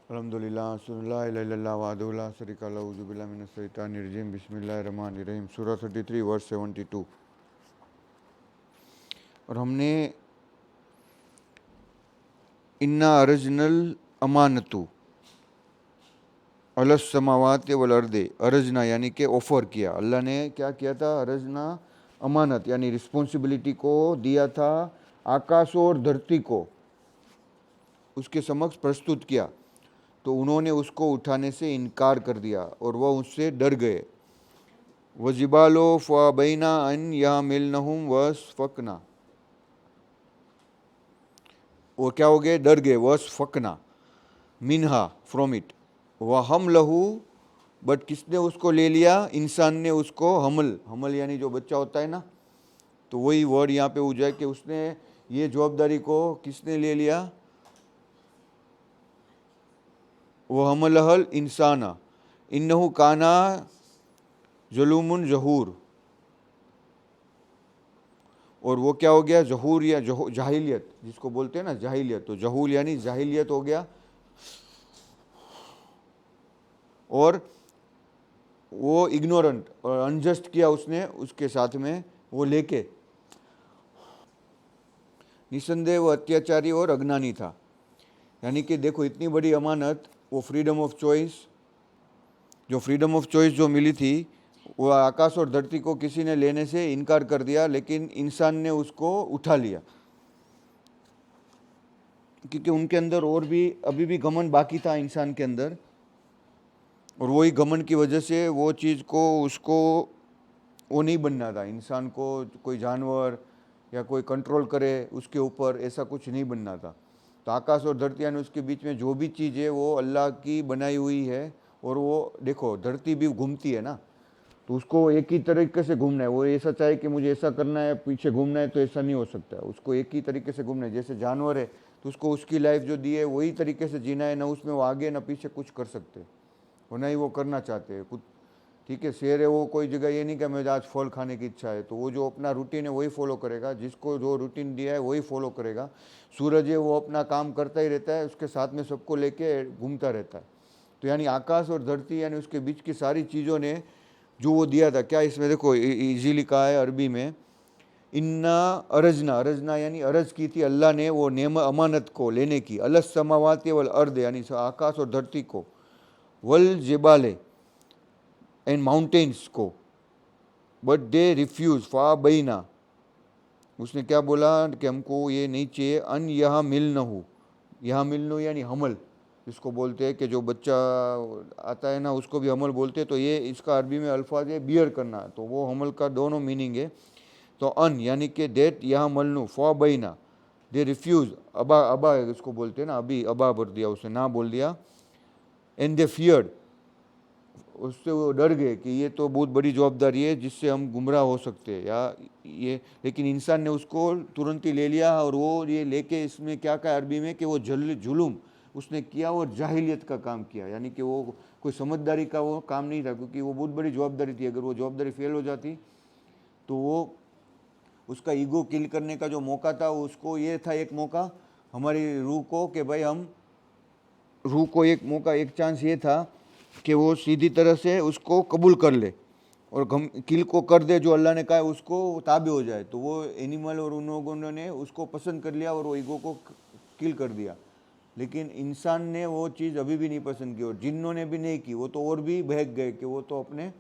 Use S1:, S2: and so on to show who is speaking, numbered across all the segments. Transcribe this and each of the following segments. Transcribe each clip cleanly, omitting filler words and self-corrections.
S1: अल्हम्दुलिल्लाह ला इलाहा इल्लल्लाह वहदहु ला शरीका लहु औज़ु बिल्लाहि मिनश शैतानिर रजीम बिस्मिल्लाहिर रहमानिर रहीम सूरह 33 वर्स 72। और हमने इन्ना अर्जनल अमानतु अलस समावात वल अर्दे, अर्जना यानी कि ऑफर किया। अल्लाह ने क्या किया था? अर्जना अमानत यानी रिस्पॉन्सिबिलिटी को दिया था आकाश और धरती को, उसके समक्ष प्रस्तुत किया। तो उन्होंने उसको उठाने से इनकार कर दिया और वह उससे डर गए। वजिबालो फ़बैना अन या मिलनहुम वसफ़कना, वो क्या हो गए? डर गए। वसफ़कना मिनहा, फ्रॉम इट। वह हम लहू, बट किसने उसको ले लिया? इंसान ने उसको हमल, हमल यानी जो बच्चा होता है ना, तो वही वर्ड यहाँ पे हो जाए कि उसने ये जवाबदारी को किसने ले लिया? वह हमलहल इंसाना इन्नहु काना ज़लूमुन जहूर। और वो क्या हो गया? जहूर या जाहिलियत जिसको बोलते हैं ना, जाहिलियत। तो जहूल यानी जाहिलियत हो गया। और वो इग्नोरेंट और अनजस्ट किया उसने उसके साथ में वो लेके। निसंदेह वो अत्याचारी और अज्ञानी था। यानी कि देखो, इतनी बड़ी अमानत, वो फ्रीडम ऑफ चॉइस, जो फ्रीडम ऑफ चॉइस जो मिली थी, वो आकाश और धरती को किसी ने लेने से इनकार कर दिया, लेकिन इंसान ने उसको उठा लिया। क्योंकि उनके अंदर और भी अभी भी घमंड बाकी था इंसान के अंदर, और वही घमंड की वजह से वो चीज़ को उसको वो नहीं बनना था। इंसान को कोई जानवर या कोई कंट्रोल करे उसके ऊपर, ऐसा कुछ नहीं बनना था। तो आकाश और धरती यानी उसके बीच में जो भी चीज़ है वो अल्लाह की बनाई हुई है। और वो देखो, धरती भी घूमती है ना, तो उसको एक ही तरीके से घूमना है। वो ऐसा चाहे कि मुझे ऐसा करना है, पीछे घूमना है, तो ऐसा नहीं हो सकता है। उसको एक ही तरीके से घूमना है। जैसे जानवर है, तो उसको उसकी लाइफ जो दी है वही तरीके से जीना है। ना उसमें वो आगे ना पीछे कुछ कर सकते, और ना ही वो करना चाहते हैं कुछ। ठीक है, शेर है, वो कोई जगह ये नहीं कि मुझे आज फल खाने की इच्छा है, तो वो जो अपना रूटीन है वही फॉलो करेगा। जिसको जो रूटीन दिया है वही फॉलो करेगा। सूरज है, वो अपना काम करता ही रहता है, उसके साथ में सबको लेके घूमता रहता है। तो यानी आकाश और धरती यानी उसके बीच की सारी चीज़ों ने जो वो दिया था, क्या इसमें देखो इजी लिखा है अरबी में, इन्ना अरजना, अरजना यानी अरज की थी अल्लाह ने वो नेम अमानत को लेने की। अलस समावाती वल अर्द यानी आकाश और धरती को, वल जिबाले एंड माउंटेन्स को, बट दे रिफ्यूज फा बैना, उसने क्या बोला कि हमको ये नहीं चाहिए। अन यहाँ मिल न हो, यहाँ मिल न यानी हमल, जिसको बोलते हैं कि जो बच्चा आता है ना उसको भी हमल बोलते हैं। तो ये इसका अरबी में अल्फाज है बियर करना, तो वो हमल का दोनों मीनिंग है। तो अन यानी कि डेट यहाँ मलनू फा बैना, दे रिफ्यूज, अबा, अबा इसको बोलते हैं ना, अभी अबा भर दिया उसने, ना बोल दिया। एंड दे फियर्ड, उससे वो डर गए कि ये तो बहुत बड़ी जवाबदारी है जिससे हम गुमराह हो सकते हैं या ये। लेकिन इंसान ने उसको तुरंत ही ले लिया। और वो ये लेके इसमें क्या कहा अरबी में कि वो जुलूम उसने किया और जाहिलियत का काम किया। यानी कि वो कोई समझदारी का वो काम नहीं था, क्योंकि वो बहुत बड़ी जवाबदारी थी। अगर वो जवाबदारी फेल हो जाती तो वो उसका ईगो किल करने का जो मौका था, उसको ये था एक मौका हमारी रूह को, कि भाई हम रूह को एक मौका, एक चांस ये था कि वो सीधी तरह से उसको कबूल कर ले और किल को कर दे, जो अल्लाह ने कहा है उसको ताबे हो जाए। तो वो एनिमल और उन लोगों ने उसको पसंद कर लिया और वो ईगो को किल कर दिया। लेकिन इंसान ने वो चीज़ अभी भी नहीं पसंद की, और जिन्नों ने भी नहीं की। वो तो और भी बहक गए कि वो तो अपने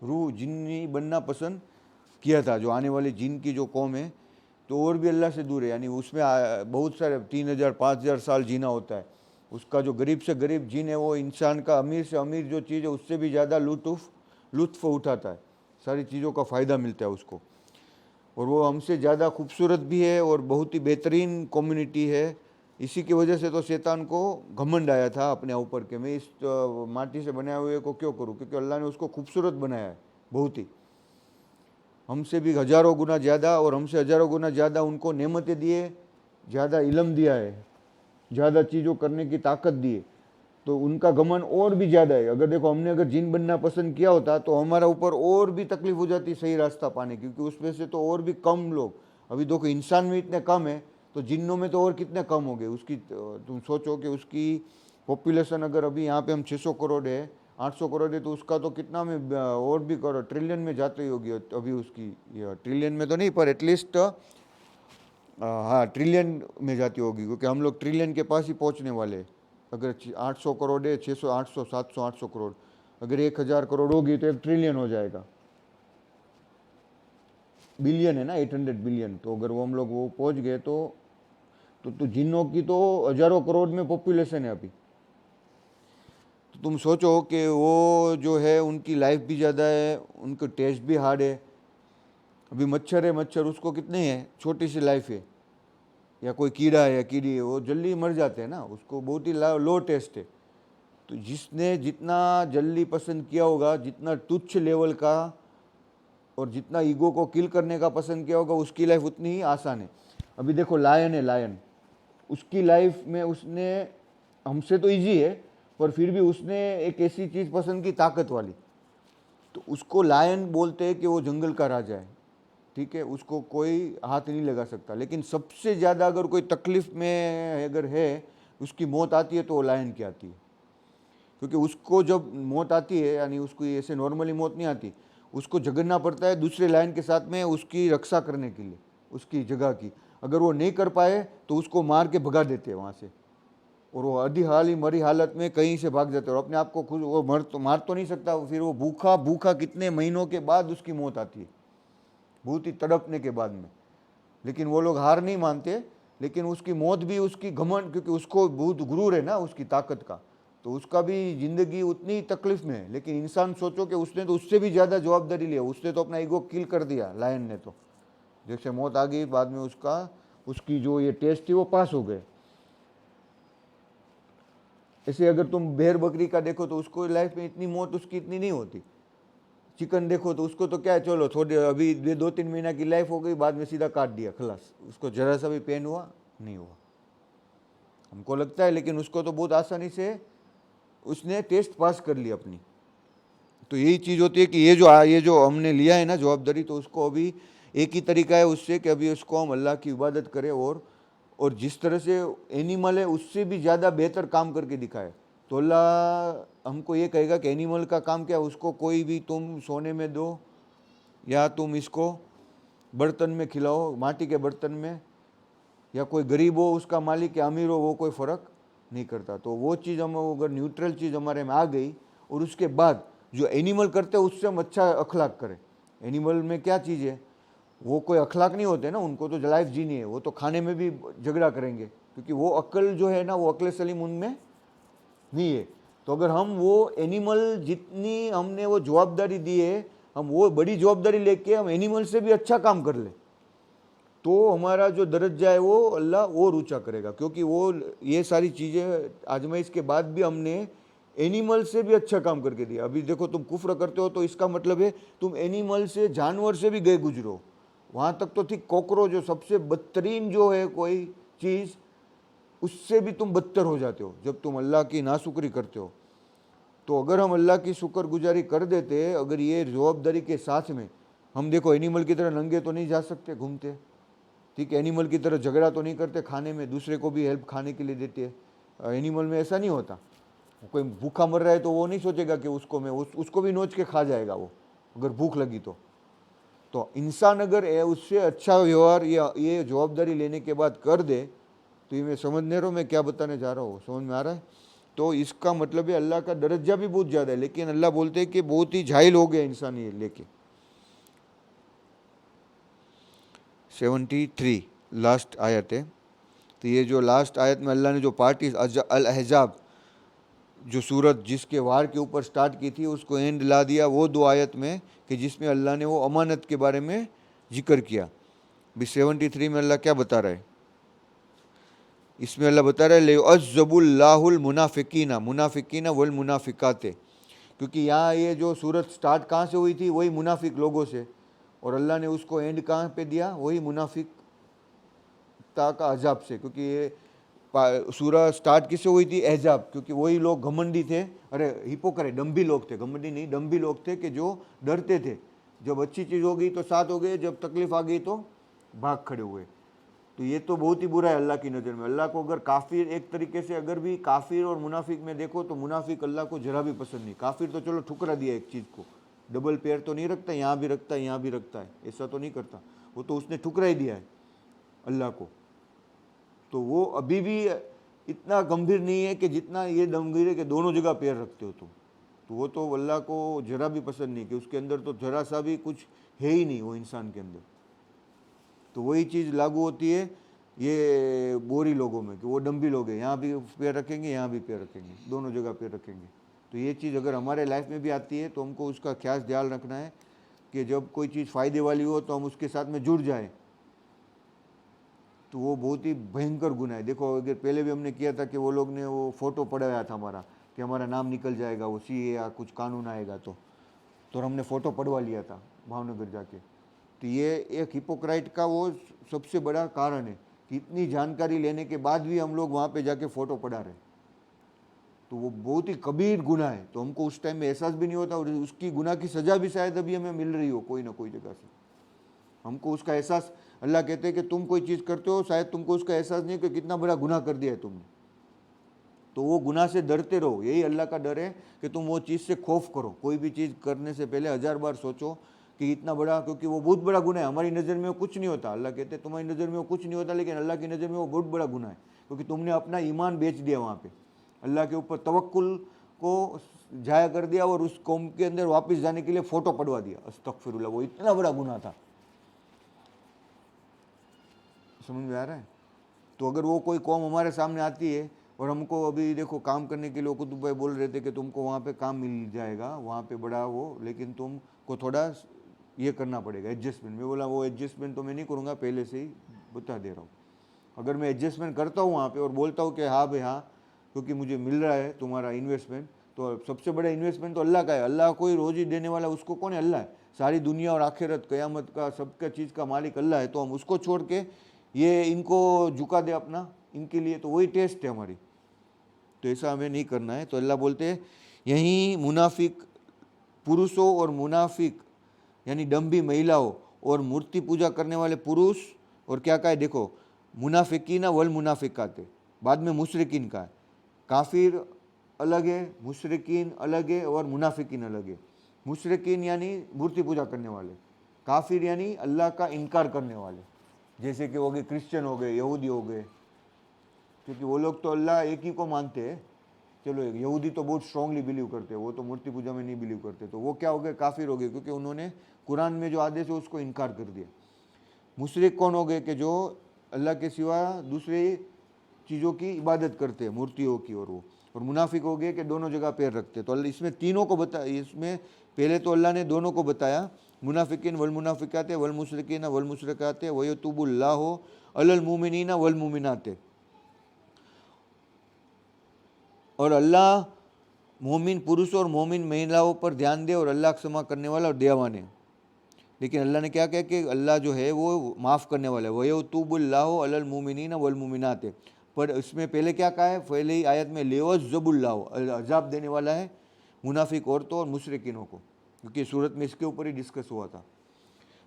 S1: रूह जिन्नी बनना पसंद किया था। जो आने वाली जिन की जो कौम है, तो और भी अल्लाह से दूर है। यानी उसमें बहुत सारे 3,000 5,000 साल जीना होता है। उसका जो गरीब से गरीब जिन है, वो इंसान का अमीर से अमीर जो चीज़ है उससे भी ज़्यादा लुत्फ़ उठाता है। सारी चीज़ों का फ़ायदा मिलता है उसको। और वो हमसे ज़्यादा खूबसूरत भी है और बहुत ही बेहतरीन कम्युनिटी है। इसी की वजह से तो शैतान को घमंड आया था अपने ऊपर के, मैं इस माटी से बनाए हुए को क्यों करूं, क्योंकि अल्लाह ने उसको खूबसूरत बनाया है बहुत ही, हमसे भी हज़ारों गुना ज़्यादा। और हमसे हज़ारों गुना ज़्यादा उनको नेमतें दिए, ज़्यादा इल्म दिया है, ज़्यादा चीज़ों करने की ताकत दी है। तो उनका घमंड और भी ज़्यादा है। अगर देखो, हमने अगर जिन बनना पसंद किया होता तो हमारा ऊपर और भी तकलीफ हो जाती सही रास्ता पाने की, क्योंकि उसमें से तो और भी कम लोग, अभी देखो इंसान में इतने कम है, तो जिन्नों में तो और कितने कम हो गए। उसकी तुम सोचो कि उसकी पॉपुलेशन अगर अभी यहाँ पे हम 600 करोड़ है, 800 करोड़ है, तो उसका तो कितना में और भी करोड़ ट्रिलियन में जाती होगी अभी उसकी, ये ट्रिलियन में तो नहीं पर एटलीस्ट हाँ ट्रिलियन में जाती होगी, क्योंकि हम लोग ट्रिलियन के पास ही पहुँचने वाले हैं। अगर 800 करोड़ है, 600, 800, 700, 800 करोड़, अगर 1000 करोड़ होगी तो 1 ट्रिलियन हो जाएगा। बिलियन है ना, 800 बिलियन, तो अगर वो हम लोग वो पहुँच गए तो जिन्नों की तो हजारों करोड़ में पॉपुलेशन है अभी। तो तुम सोचो कि वो जो है उनकी लाइफ भी ज़्यादा है, उनको टेस्ट भी हार्ड है। अभी मच्छर है, मच्छर उसको कितने हैं, छोटी सी लाइफ है, या कोई कीड़ा है या कीड़ी है, वो जल्दी मर जाते हैं ना, उसको बहुत ही लो टेस्ट है। तो जिसने जितना जल्दी पसंद किया होगा, जितना तुच्छ लेवल का और जितना ईगो को किल करने का पसंद किया होगा, उसकी लाइफ उतनी ही आसान है। अभी देखो लायन है, लायन, उसकी लाइफ में उसने हमसे तो इजी है, पर फिर भी उसने एक ऐसी चीज़ पसंद की ताकत वाली, तो उसको लायन बोलते हैं कि वो जंगल का राजा है, ठीक है, उसको कोई हाथ नहीं लगा सकता। लेकिन सबसे ज़्यादा अगर कोई तकलीफ में अगर है, उसकी मौत आती है, तो वो लायन की आती है। क्योंकि उसको जब मौत आती है, यानी उसको ऐसे नॉर्मली मौत नहीं आती, उसको झगड़ना पड़ता है दूसरे लायन के साथ में उसकी रक्षा करने के लिए, उसकी जगह की। अगर वो नहीं कर पाए तो उसको मार के भगा देते हैं वहाँ से, और वो आधी हाली मरी हालत में कहीं से भाग जाते हैं, और अपने आप को खुद वो मार तो नहीं सकता, फिर वो भूखा भूखा कितने महीनों के बाद उसकी मौत आती है, बहुत ही तड़पने के बाद में। लेकिन वो लोग हार नहीं मानते, लेकिन उसकी मौत भी उसकी घमंड, क्योंकि उसको बहुत गुरूर है ना उसकी ताकत का, तो उसका भी जिंदगी उतनी ही तकलीफ में है। लेकिन इंसान सोचो कि उसने तो उससे भी ज़्यादा जवाबदारी लिया, उसने तो अपना ईगो किल कर दिया, लायन ने तो। जैसे मौत आ गई बाद में उसकी जो ये टेस्ट थी वो पास हो गए। ऐसे अगर तुम भेड़ बकरी का देखो तो उसको लाइफ में इतनी मौत उसकी इतनी नहीं होती। चिकन देखो तो उसको तो क्या है, चलो थोड़ी अभी 2-3 महीना की लाइफ हो गई, बाद में सीधा काट दिया, खलास, उसको जरा सा भी पेन हुआ नहीं हुआ, हमको लगता है, लेकिन उसको तो बहुत आसानी से उसने टेस्ट पास कर ली अपनी। तो यही चीज़ होती है कि ये जो हमने लिया है ना जवाबदारी, तो उसको अभी एक ही तरीका है उससे कि अभी उसको हम अल्लाह की इबादत करें, और जिस तरह से एनिमल है उससे भी ज़्यादा बेहतर काम करके दिखाए। तो अल्लाह हमको ये कहेगा कि एनिमल का काम क्या है, उसको कोई भी तुम सोने में दो या तुम इसको बर्तन में खिलाओ, माटी के बर्तन में, या कोई गरीब हो उसका मालिक या अमीर हो, वो कोई फ़र्क नहीं करता। तो वो चीज़ हम अगर न्यूट्रल चीज़ हमारे में आ गई, और उसके बाद जो एनिमल करते हैं उससे हम अच्छा अखलाक करें। एनिमल में क्या चीज़ है, वो कोई अखलाक नहीं होते ना, उनको तो लाइफ जीनी है, वो तो खाने में भी झगड़ा करेंगे, क्योंकि वो अक्ल जो है ना, वो अक्ल सलीम उनमें नहीं है। तो अगर हम वो एनिमल जितनी हमने वो जवाबदारी दी है, हम वो बड़ी जवाबदारी लेके हम एनिमल से भी अच्छा काम कर ले, तो हमारा जो दर्जा है वो अल्लाह और ऊंचा करेगा। क्योंकि वो ये सारी चीज़ें आजमाइश के बाद भी हमने एनिमल से भी अच्छा काम करके दिया। अभी देखो तुम कुफ्र करते हो तो इसका मतलब है तुम एनिमल से, जानवर से भी गए गुजरो, वहाँ तक तो ठीक, कॉकरोच जो सबसे बदतरीन जो है कोई चीज़, उससे भी तुम बदतर हो जाते हो जब तुम अल्लाह की नाशुक्री करते हो। तो अगर हम अल्लाह की शुक्रगुजारी कर देते, अगर ये जवाबदारी के साथ में, हम देखो एनिमल की तरह नंगे तो नहीं जा सकते घूमते, ठीक है, एनिमल की तरह झगड़ा तो नहीं करते खाने में, दूसरे को भी हेल्प खाने के लिए देते हैं। एनिमल में ऐसा नहीं होता, कोई भूखा मर रहा है तो वो नहीं सोचेगा कि उसको भी नोच के खा जाएगा वो, अगर भूख लगी तो इंसान अगर उससे अच्छा व्यवहार या ये जवाबदारी लेने के बाद कर दे, तो ये मैं समझने रहा हूँ मैं क्या बताने जा रहा हूँ, समझ में आ रहा है? तो इसका मतलब है अल्लाह का दर्जा भी बहुत ज़्यादा है, लेकिन अल्लाह बोलते हैं कि बहुत ही जाहिल हो गया इंसान ये लेके। 73 लास्ट आयत है। तो ये जो लास्ट आयत में अल्लाह ने जो पार्टी अल अहज़ाब, जो सूरत जिसके वार के ऊपर स्टार्ट की थी, उसको एंड ला दिया वो 2 आयत में, कि जिसमें अल्लाह ने वो अमानत के बारे में जिक्र किया। भी 73 में अल्लाह क्या बता रहा है, इसमें अल्लाह बता रहा है लेअज़्ज़बुल्लाहुल मुनाफिकीना, मुनाफिकीना वल मुनाफिकाते, क्योंकि यहाँ ये जो सूरत स्टार्ट कहाँ से हुई थी, वही मुनाफिक लोगों से, और अल्लाह ने उसको एंड कहाँ पे दिया, वही मुनाफिकता का अजाब से। क्योंकि ये सूरह स्टार्ट किससे हुई थी, एहजाब, क्योंकि वही लोग घमंडी थे, अरे हिपोक्रेट, डम्भी लोग थे, घमंडी नहीं डम्भी लोग थे, कि जो डरते थे, जब अच्छी चीज़ हो गई तो साथ हो गए, जब तकलीफ आ गई तो भाग खड़े हुए। तो ये तो बहुत ही बुरा है अल्लाह की नज़र में। अल्लाह को अगर काफिर, एक तरीके से अगर भी काफिर और मुनाफिक में देखो तो मुनाफिक अल्लाह को जरा भी पसंद नहीं। काफिर तो चलो ठुकरा दिया एक चीज़ को, डबल पैर तो नहीं रखता, यहाँ भी रखता है यहाँ भी रखता है, ऐसा तो नहीं करता, वो तो उसने ठुकरा ही दिया है अल्लाह को। तो वो अभी भी इतना गंभीर नहीं है कि जितना ये गंभीर है कि दोनों जगह पैर रखते हो तुम। तो वो तो अल्लाह को जरा भी पसंद नहीं, कि उसके अंदर तो जरा सा भी कुछ है ही नहीं वो इंसान के अंदर। तो वही चीज़ लागू होती है ये बोरी लोगों में, कि वो डम्बी लोग हैं, यहाँ भी पैर रखेंगे यहाँ भी पैर रखेंगे, दोनों जगह पैर रखेंगे। तो ये चीज़ अगर हमारे लाइफ में भी आती है तो हमको उसका खास ख्याल रखना है कि जब कोई चीज़ फ़ायदे वाली हो तो हम उसके साथ में जुड़ जाएं, तो वो बहुत ही भयंकर गुनाह है। देखो अगर पहले भी हमने किया था कि वो लोग ने वो फ़ोटो पढ़ाया था हमारा, कि हमारा नाम निकल जाएगा वो सीए या कुछ कानून आएगा, तो हमने फ़ोटो पढ़वा लिया था भावनगर जाके। तो ये एक हिपोक्राइट का वो सबसे बड़ा कारण है कि इतनी जानकारी लेने के बाद भी हम लोग वहाँ पे जाके फ़ोटो पढ़ा रहे, तो वो बहुत ही कबीर गुनाह है। तो हमको उस टाइम में एहसास भी नहीं होता, और उसकी गुनाह की सज़ा भी शायद अभी हमें मिल रही हो कोई ना कोई जगह से। हमको उसका एहसास, अल्लाह कहते हैं कि तुम कोई चीज़ करते हो शायद तुमको उसका एहसास नहीं कि कितना बड़ा गुनाह कर दिया है तुमने, तो वो गुनाह से डरते रहो। यही अल्लाह का डर है कि तुम वो चीज़ से खौफ करो। कोई भी चीज़ करने से पहले 1000 बार सोचो कि इतना बड़ा, क्योंकि वो बहुत बड़ा गुनाह है। हमारी नज़र में वो कुछ नहीं होता, अल्लाह कहते हैं तुम्हारी नज़र में वो कुछ नहीं होता, लेकिन अल्लाह की नज़र में वो बहुत बड़ा गुनाह है, क्योंकि तुमने अपना ईमान बेच दिया वहाँ पे, अल्लाह के ऊपर तवक्कुल को जाया कर दिया, और उस कौम के अंदर वापस जाने के लिए फ़ोटो पढ़वा दिया। अस्तगफिरुल्लाह, वो इतना बड़ा गुनाह था। समझ में आ रहा है? तो अगर वो कोई कौम हमारे सामने आती है, और हमको अभी देखो काम करने के लिए कुतुब भाई बोल रहे थे कि तुमको वहाँ पे काम मिल जाएगा, वहाँ पे बड़ा वो, लेकिन तुमको थोड़ा ये करना पड़ेगा एडजस्टमेंट। मैं बोला वो एडजस्टमेंट तो मैं नहीं करूँगा, पहले से ही बता दे रहा हूँ। अगर मैं एडजस्टमेंट करता हूँ वहाँ पे और बोलता हूँ कि हाँ भाई हाँ, क्योंकि मुझे मिल रहा है तुम्हारा इन्वेस्टमेंट, तो सबसे बड़ा इन्वेस्टमेंट तो अल्लाह का है। अल्लाह को ही रोज़ी देने वाला उसको कौन है? अल्लाह है। सारी दुनिया और आखिरत क़यामत का सबका चीज़ का मालिक अल्लाह है। तो हम उसको छोड़ के ये इनको झुका दे अपना, इनके लिए, तो वही टेस्ट है हमारी। तो ऐसा हमें नहीं करना है। तो अल्लाह बोलते हैं यहीं मुनाफिक पुरुषों और मुनाफिक यानी डम्बी महिलाओं और मूर्ति पूजा करने वाले पुरुष, और क्या कहा है देखो, मुनाफिकीन वल मुनाफिकाते, बाद में मुशरिकीन का है। काफिर अलग है, मुशरिकीन अलग है, और मुनाफिकीन अलग है। मुशरिकीन यानी मूर्ति पूजा करने वाले, काफिर यानी अल्लाह का इनकार करने वाले, जैसे कि हो गए क्रिश्चियन, हो गए यहूदी, हो गए, क्योंकि वो लोग तो अल्लाह एक ही को मानते हैं। चलो यहूदी तो बहुत स्ट्रांगली बिलीव करते हैं, वो तो मूर्ति पूजा में नहीं बिलीव करते, तो वो क्या हो गए? काफिर हो गए, क्योंकि उन्होंने कुरान में जो आदेश है उसको इनकार कर दिया। मुशरिक कौन हो गए? कि जो अल्लाह के सिवा दूसरी चीज़ों की इबादत करते हैं, मूर्तियों की, और मुनाफिक हो गए कि दोनों जगह पैर रखते। तो इसमें तीनों को इसमें पहले तो अल्लाह ने दोनों को बताया, मुनाफिकीन वल मुनाफिकाते वल मुशरिकीन वल मुशरिकाते वयतुबुल्लाहु अलल मुमिनीना वल मुमिनाते, और अल्लाह मोमिन पुरुषों और मोमिन महिलाओं पर ध्यान दे, और अल्लाह क्षमा करने वाला और दयावान है। लेकिन अल्लाह ने क्या कहा कि अल्लाह जो है वो माफ़ करने वाला है, वयतुबुल्लाहु अलल मुमिनीना वल मुमिनाते। पर इसमें पहले क्या कहा है? पहले ही आयत में लेवज़बुल्लाहु, अजाब देने वाला है मुनाफिक औरतों और मुशरिकीनों को, क्योंकि सूरत में इसके ऊपर ही डिस्कस हुआ था।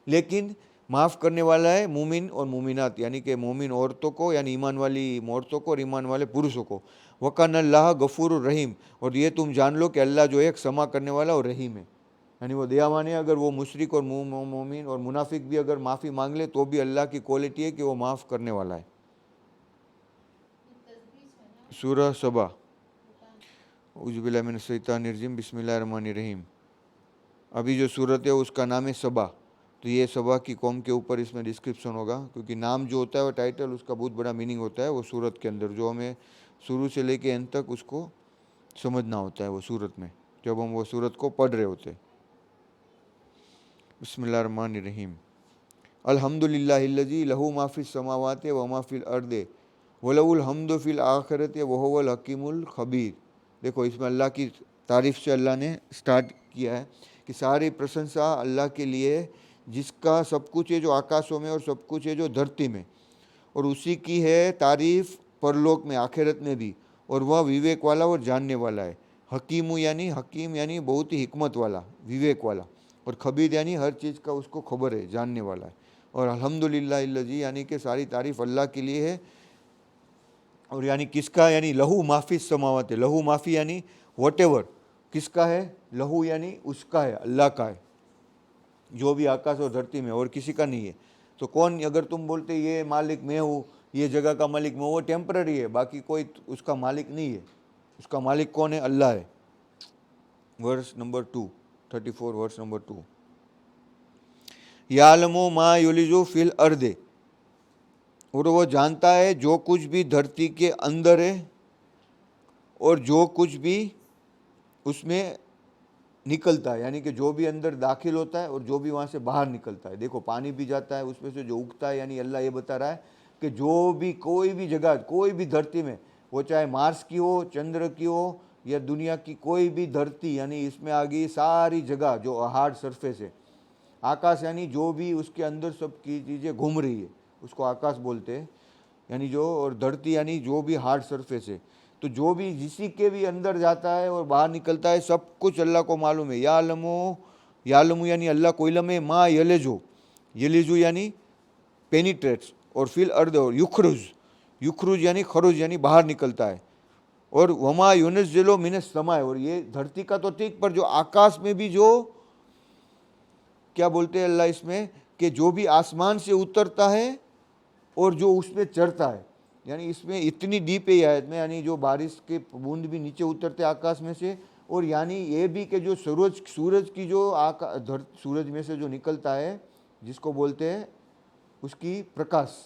S1: लेकिन माफ़ करने वाला है मोमिन और मोमिनात, यानी कि मोमिन औरतों को, यानी ईमान वाली औरतों को और ईमान वाले पुरुषों को। वकान अल्लाह गफूर रहीम, और ये तुम जान लो कि अल्लाह जो है क्षमा करने वाला और रहीम है, यानी वो दयावान है। अगर वो मुशरिक और मोमिन और मुनाफिक भी अगर माफ़ी मांग ले तो भी अल्लाह की क्वालिटी है कि वो माफ़ करने वाला है। सूरह सबा, उज़्बिल्लाहि मिनश शैतानिर रजीम, बिस्मिल्लाहिर रहमानिर रहीम। अभी जो सूरत है उसका नाम है सबा। तो ये सबा की कौम के ऊपर इसमें डिस्क्रिप्शन होगा, क्योंकि नाम जो होता है वो टाइटल, उसका बहुत बड़ा मीनिंग होता है वो सूरत के अंदर, जो हमें शुरू से लेके एंड तक उसको समझना होता है वो सूरत में, जब हम वो सूरत को पढ़ रहे होते हैं। बिस्मिल्लाहिर रहमानिर रहीम। अल्हम्दुलिल्लाहिल्लज़ी लहू मा फ़िस समावाति व मा फ़िल अर्दि व लहुल हम्दु फ़िल आखिरति व हुवल हकीमुल खबीर। देखो इसमें अल्लाह की तारीफ़ से अल्लाह ने स्टार्ट किया है कि सारी प्रशंसा अल्लाह के लिए, जिसका सब कुछ है जो आकाशों में और सब कुछ है जो धरती में, और उसी की है तारीफ़ परलोक में, आखिरत में भी, और वह विवेक वाला और जानने वाला है। हकीमु यानी हकीम यानी बहुत ही हिकमत वाला, विवेक वाला, और खबीर यानी हर चीज़ का उसको खबर है, जानने वाला है। और अल्हम्दुलिल्लाहिल्लज़ी यानी कि सारी तारीफ़ अल्लाह के लिए है। और यानी किसका, यानी लहू माफ़ी समावत है, लहू माफ़ी यानी वॉटेवर, किसका है, लहू यानी उसका है, अल्लाह का है, जो भी आकाश और धरती में, और किसी का नहीं है। तो कौन, अगर तुम बोलते ये मालिक मैं हूँ, ये जगह का मालिक मैं, वो टेम्पररी है, बाकी कोई उसका मालिक नहीं है। उसका मालिक कौन है, अल्लाह है। वर्स नंबर 2, 34 वर्स नंबर 2, यालमो मा युलिजु फिल अर्दे, और वो जानता है जो कुछ भी धरती के अंदर है और जो कुछ भी उसमें निकलता है, यानी कि जो भी अंदर दाखिल होता है और जो भी वहाँ से बाहर निकलता है। देखो पानी भी जाता है उसमें से जो उगता है, यानी अल्लाह ये बता रहा है कि जो भी कोई भी जगह, कोई भी धरती में, वो चाहे मार्स की हो, चंद्र की हो, या दुनिया की कोई भी धरती, यानी इसमें आ गई सारी जगह जो हार्ड सरफेस है। आकाश यानी जो भी उसके अंदर सब की चीज़ें घूम रही है उसको आकाश बोलते हैं, यानी जो, और धरती यानी जो भी हार्ड सरफेस है। तो जो भी जिसी के भी अंदर जाता है और बाहर निकलता है, सब कुछ अल्लाह को मालूम है। यालमू यानी अल्लाह को इल्म है, मा यलेजो, यलेजू यानी पेनिट्रेट्स, और फिल अर्द, और युखरुज यानी खरुज यानी बाहर निकलता है। और वमा युनज़्ज़िलु मिनस समाए, और ये धरती का तो ठीक, पर जो आकाश में भी जो, क्या बोलते हैं अल्लाह इसमें, कि जो भी आसमान से उतरता है और जो उसमें चढ़ता है, यानी इसमें इतनी डीप है आयत में, यानी जो बारिश के बूंद भी नीचे उतरते आकाश में से, और यानी ये भी कि जो सूरज की जो सूरज में से जो निकलता है, जिसको बोलते हैं उसकी प्रकाश,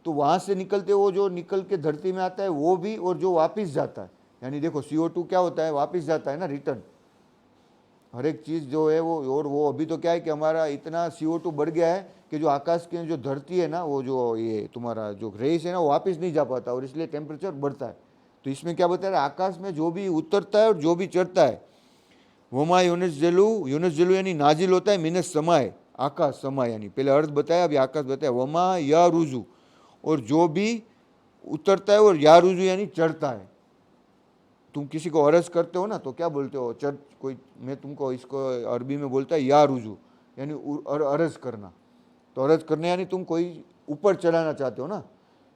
S1: तो वहाँ से निकलते वो जो निकल के धरती में आता है वो भी, और जो वापस जाता है, यानी देखो CO2 क्या होता है, वापस जाता है ना, रिटर्न, हर एक चीज़ जो है वो। और वो अभी तो क्या है कि हमारा इतना CO2 बढ़ गया है कि जो आकाश की जो धरती है ना, वो जो ये तुम्हारा जो रेस है ना, वो वापस नहीं जा पाता, और इसलिए टेम्परेचर बढ़ता है। तो इसमें क्या बता रहा है, आकाश में जो भी उतरता है और जो भी चढ़ता है, वमा यूनज़्ज़िलु यानी नाजिल होता है, मिनस समाए, आकाश समाए, यानी पहले अर्थ बताया, अभी आकाश बताया, वमा या रुजू, और जो भी उतरता है, और या रुजू यानी चढ़ता है। तुम किसी को अर्ज करते हो ना, तो क्या बोलते हो, चर्च कोई, मैं तुमको इसको अरबी में बोलता है या रुजू, यानी अर्ज करना। तो अर्ज करने यानी तुम कोई ऊपर चढ़ाना चाहते हो ना,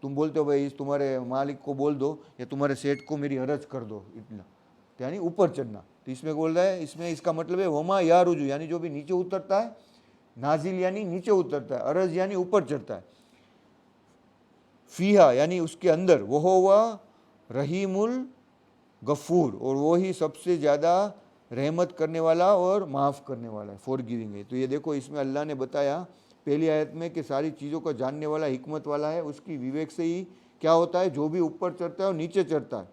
S1: तुम बोलते हो भाई इस तुम्हारे मालिक को बोल दो, या तुम्हारे सेठ को मेरी अर्ज कर दो इतना, तो यानी ऊपर चढ़ना। तो इसमें बोल रहा है, इसमें इसका मतलब है वमा या रुजू, यानी जो भी नीचे उतरता है, नाजिल यानी नीचे उतरता है, अर्ज यानी ऊपर चढ़ता है, फीहा यानी उसके अंदर, वो हुआ रहीमुल गफूर, और वो ही सबसे ज़्यादा रहमत करने वाला और माफ़ करने वाला है, फॉर गिविंग है। तो ये देखो इसमें अल्लाह ने बताया पहली आयत में कि सारी चीज़ों को जानने वाला, हिकमत वाला है, उसकी विवेक से ही क्या होता है, जो भी ऊपर चढ़ता है और नीचे चढ़ता है,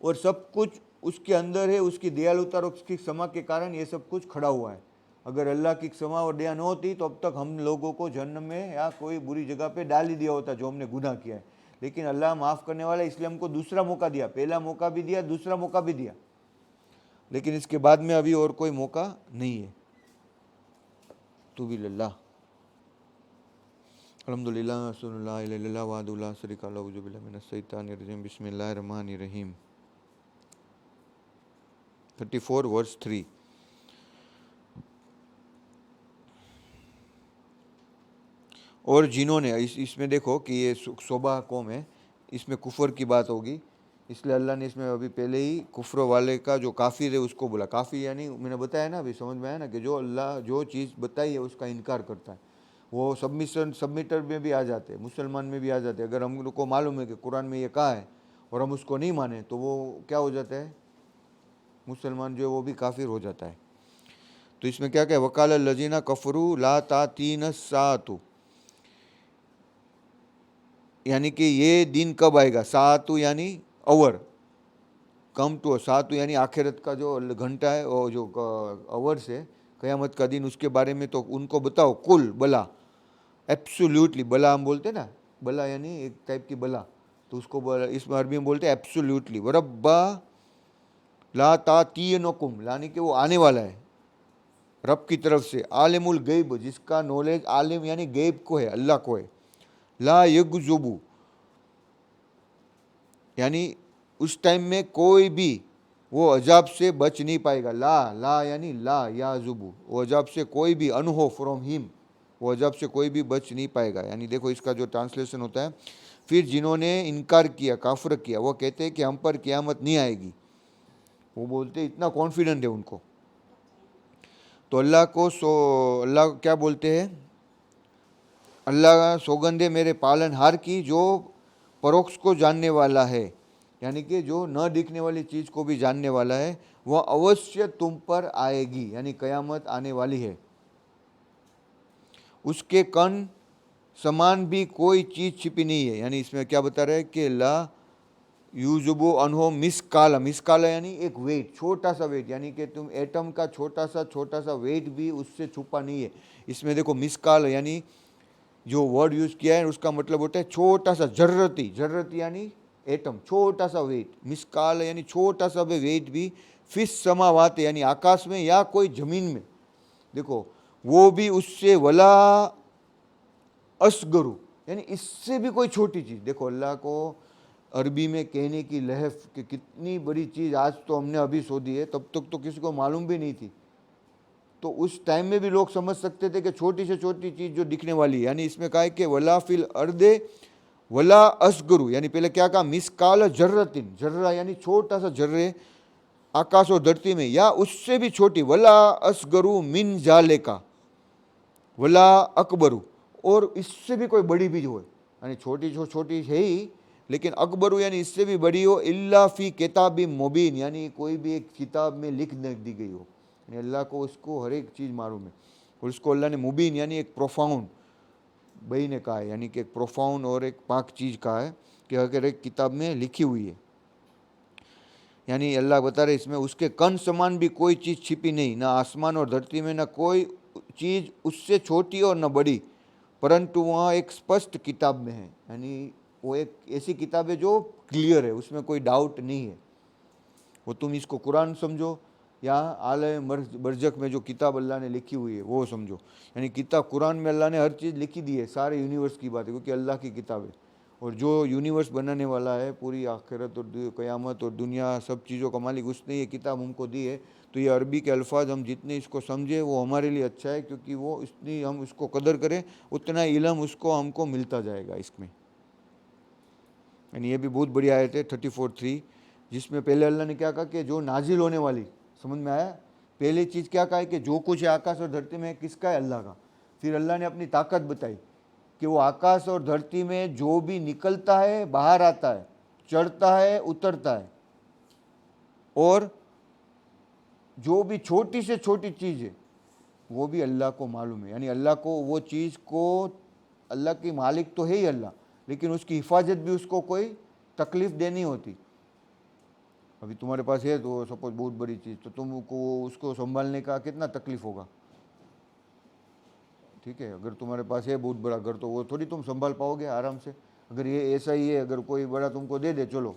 S1: और सब कुछ उसके अंदर है, उसकी दयालुता और उसकी क्षमा के कारण ये सब कुछ खड़ा हुआ है। अगर अल्लाह की क्षमा और दया न होती तो अब तक हम लोगों को जहन्नम में या कोई बुरी जगह पे डाल ही दिया होता जो हमने गुनाह किया है। लेकिन अल्लाह माफ़ करने वाला, इसलिए हमको दूसरा मौका दिया, पहला मौका भी दिया, दूसरा मौका भी दिया, लेकिन इसके बाद में अभी और कोई मौका नहीं है। तो भी अल्लाह अल्हम्दुलिल्लाह सल्लल्लाहु अलैहि वसल्लम शरीका लहू जुबिल्लाहि मिनश शैतानिर रजीम बिस्मिल्लाहिर रहमानिर रहीम 34 वर्स 3। और जिन्होंने इसमें देखो कि ये सोबा कौम है, इसमें कुफर की बात होगी, इसलिए अल्लाह ने इसमें अभी पहले ही कुफर वाले का जो काफिर है उसको बोला। काफिर यानी मैंने बताया ना, अभी समझ में आया ना, कि जो अल्लाह जो चीज़ बताई है उसका इनकार करता है, वो सबमिटर में भी आ जाते हैं, मुसलमान में भी आ जाते हैं। अगर हम लोग को मालूम है कि कुरान में ये कहा है और हम उसको नहीं माने, तो वो क्या हो जाता है, मुसलमान जो है वो भी काफिर हो जाता है। तो इसमें क्या क्या, वकाल लजीना कफरू ला तातीन सातु, यानी कि ये दिन कब आएगा, सातु यानी अवर, कम टू सातु यानी आखिरत का जो घंटा है, वो जो अवर्स है, क़यामत का दिन, उसके बारे में तो उनको बताओ। कुल बला, एब्सोल्युटली, बला हम बोलते हैं ना, बला यानी एक टाइप की बला, तो उसको इसमें अरबी में बोलते हैं एब्सोल्युटली। वरब्बा ला तातीयनुकुम, यानी कि वो आने वाला है रब की तरफ से। आलिमुल गैब, जिसका नॉलेज, आलिम यानी गैब को है, अल्लाह को है। ला यगजुबू, यानी उस टाइम में कोई भी वो अजाब से बच नहीं पाएगा। ला यानी ला या जुबू, वो अजाब से कोई भी, अनहो फ्रॉम हिम, वो अजाब से कोई भी बच नहीं पाएगा। यानी देखो इसका जो ट्रांसलेशन होता है, फिर जिन्होंने इनकार किया, काफर किया, वो कहते हैं कि हम पर क़यामत नहीं आएगी। वो बोलते इतना कॉन्फिडेंट है उनको। तो अल्लाह क्या बोलते हैं, अल्लाह सौगंधे मेरे पालनहार की जो परोक्ष को जानने वाला है, यानी कि जो न दिखने वाली चीज़ को भी जानने वाला है, वह अवश्य तुम पर आएगी, यानी क़यामत आने वाली है। उसके कण समान भी कोई चीज़ छिपी नहीं है। यानी इसमें क्या बता रहे हैं कि ला यूजुबो अनहो मिसकाला, मिसकाला यानी एक वेट, छोटा सा वेट, यानी कि तुम एटम का छोटा सा वेट भी उससे छुपा नहीं है। इसमें देखो मिसकाल यानी जो वर्ड यूज़ किया है उसका मतलब होता है छोटा सा, जर्रती, जर्रती यानी एटम, छोटा सा वेट, मिसकाल यानी छोटा सा भी वेट भी, फिस समावात यानी आकाश में या कोई ज़मीन में, देखो वो भी उससे वला असगरु यानी इससे भी कोई छोटी चीज़। देखो अल्लाह को अरबी में कहने की लहफ कि कितनी बड़ी चीज़ आज तो हमने अभी शोधी है, तब तक तो किसी को मालूम भी नहीं थी। तो उस टाइम में भी लोग समझ सकते थे कि छोटी से छोटी चीज़ जो दिखने वाली है। यानी इसमें कहा है कि वला फिल अर्दे वला असगरु, यानी पहले क्या कहा, मिसकाल जर्रतिन, जर्रा यानी छोटा सा जर्रे आकाश और धरती में, या उससे भी छोटी, वला असगरु मिन जाले का, वला अकबरू, और इससे भी कोई बड़ी भी हो, यानी छोटी छोटी है ही, लेकिन अकबरू यानी इससे भी बड़ी हो, इल्ला फी किताब मुबीन, यानी कोई भी एक किताब में लिख दी गई हो। यानी अल्लाह को उसको हर एक चीज़ मालूम है, और उसको अल्लाह ने मुबीन यानी एक प्रोफाउंड भाई ने कहा है, यानी कि एक प्रोफाउंड और एक पाक चीज़ कहा है कि अगर एक किताब में लिखी हुई है। यानी अल्लाह बता रहे इसमें उसके कण समान भी कोई चीज़ छिपी नहीं, ना आसमान और धरती में, ना कोई चीज़ उससे छोटी और न बड़ी, परंतु वह एक स्पष्ट किताब में है। यानी वो एक ऐसी किताब है जो क्लियर है, उसमें कोई डाउट नहीं है। वो तुम इसको कुरान समझो या आले बरजक में जो किताब अल्लाह ने लिखी हुई है वो समझो। यानी किताब कुरान में अल्लाह ने हर चीज़ लिखी दी है, सारे यूनिवर्स की बात है, क्योंकि अल्लाह की किताब है। और जो यूनिवर्स बनाने वाला है, पूरी आखिरत और क़यामत और दुनिया, सब चीज़ों का मालिक, उसने ये किताब हमको दी है। तो ये अरबी के अल्फाज हम जितने इसको समझे वो हमारे लिए अच्छा है, क्योंकि वो इतनी हम इसको कदर करें उतना इल्म उसको हमको मिलता जाएगा इसमें। यानी ये भी बहुत बड़ी आयत है 34:3, जिसमें पहले अल्लाह ने क्या कहा कि जो नाजिल होने वाली, समझ में आया, पहली चीज़ क्या कहा है कि जो कुछ है आकाश और धरती में किसका है, अल्लाह का। फिर अल्लाह ने अपनी ताकत बताई कि वो आकाश और धरती में जो भी निकलता है, बाहर आता है, चढ़ता है, उतरता है, और जो भी छोटी से छोटी चीज़ है वो भी अल्लाह को मालूम है। यानी अल्लाह को वो चीज़ को, अल्लाह की मालिक तो है ही अल्लाह, लेकिन उसकी हिफाजत भी उसको कोई तकलीफ़ देनी होती। अभी तुम्हारे पास है तो सपोज बहुत बड़ी चीज़, तो तुमको उसको संभालने का कितना तकलीफ़ होगा, ठीक है। अगर तुम्हारे पास है बहुत बड़ा घर तो वो थोड़ी तुम संभाल पाओगे आराम से। अगर ये ऐसा ही है, अगर कोई बड़ा तुमको दे दे, चलो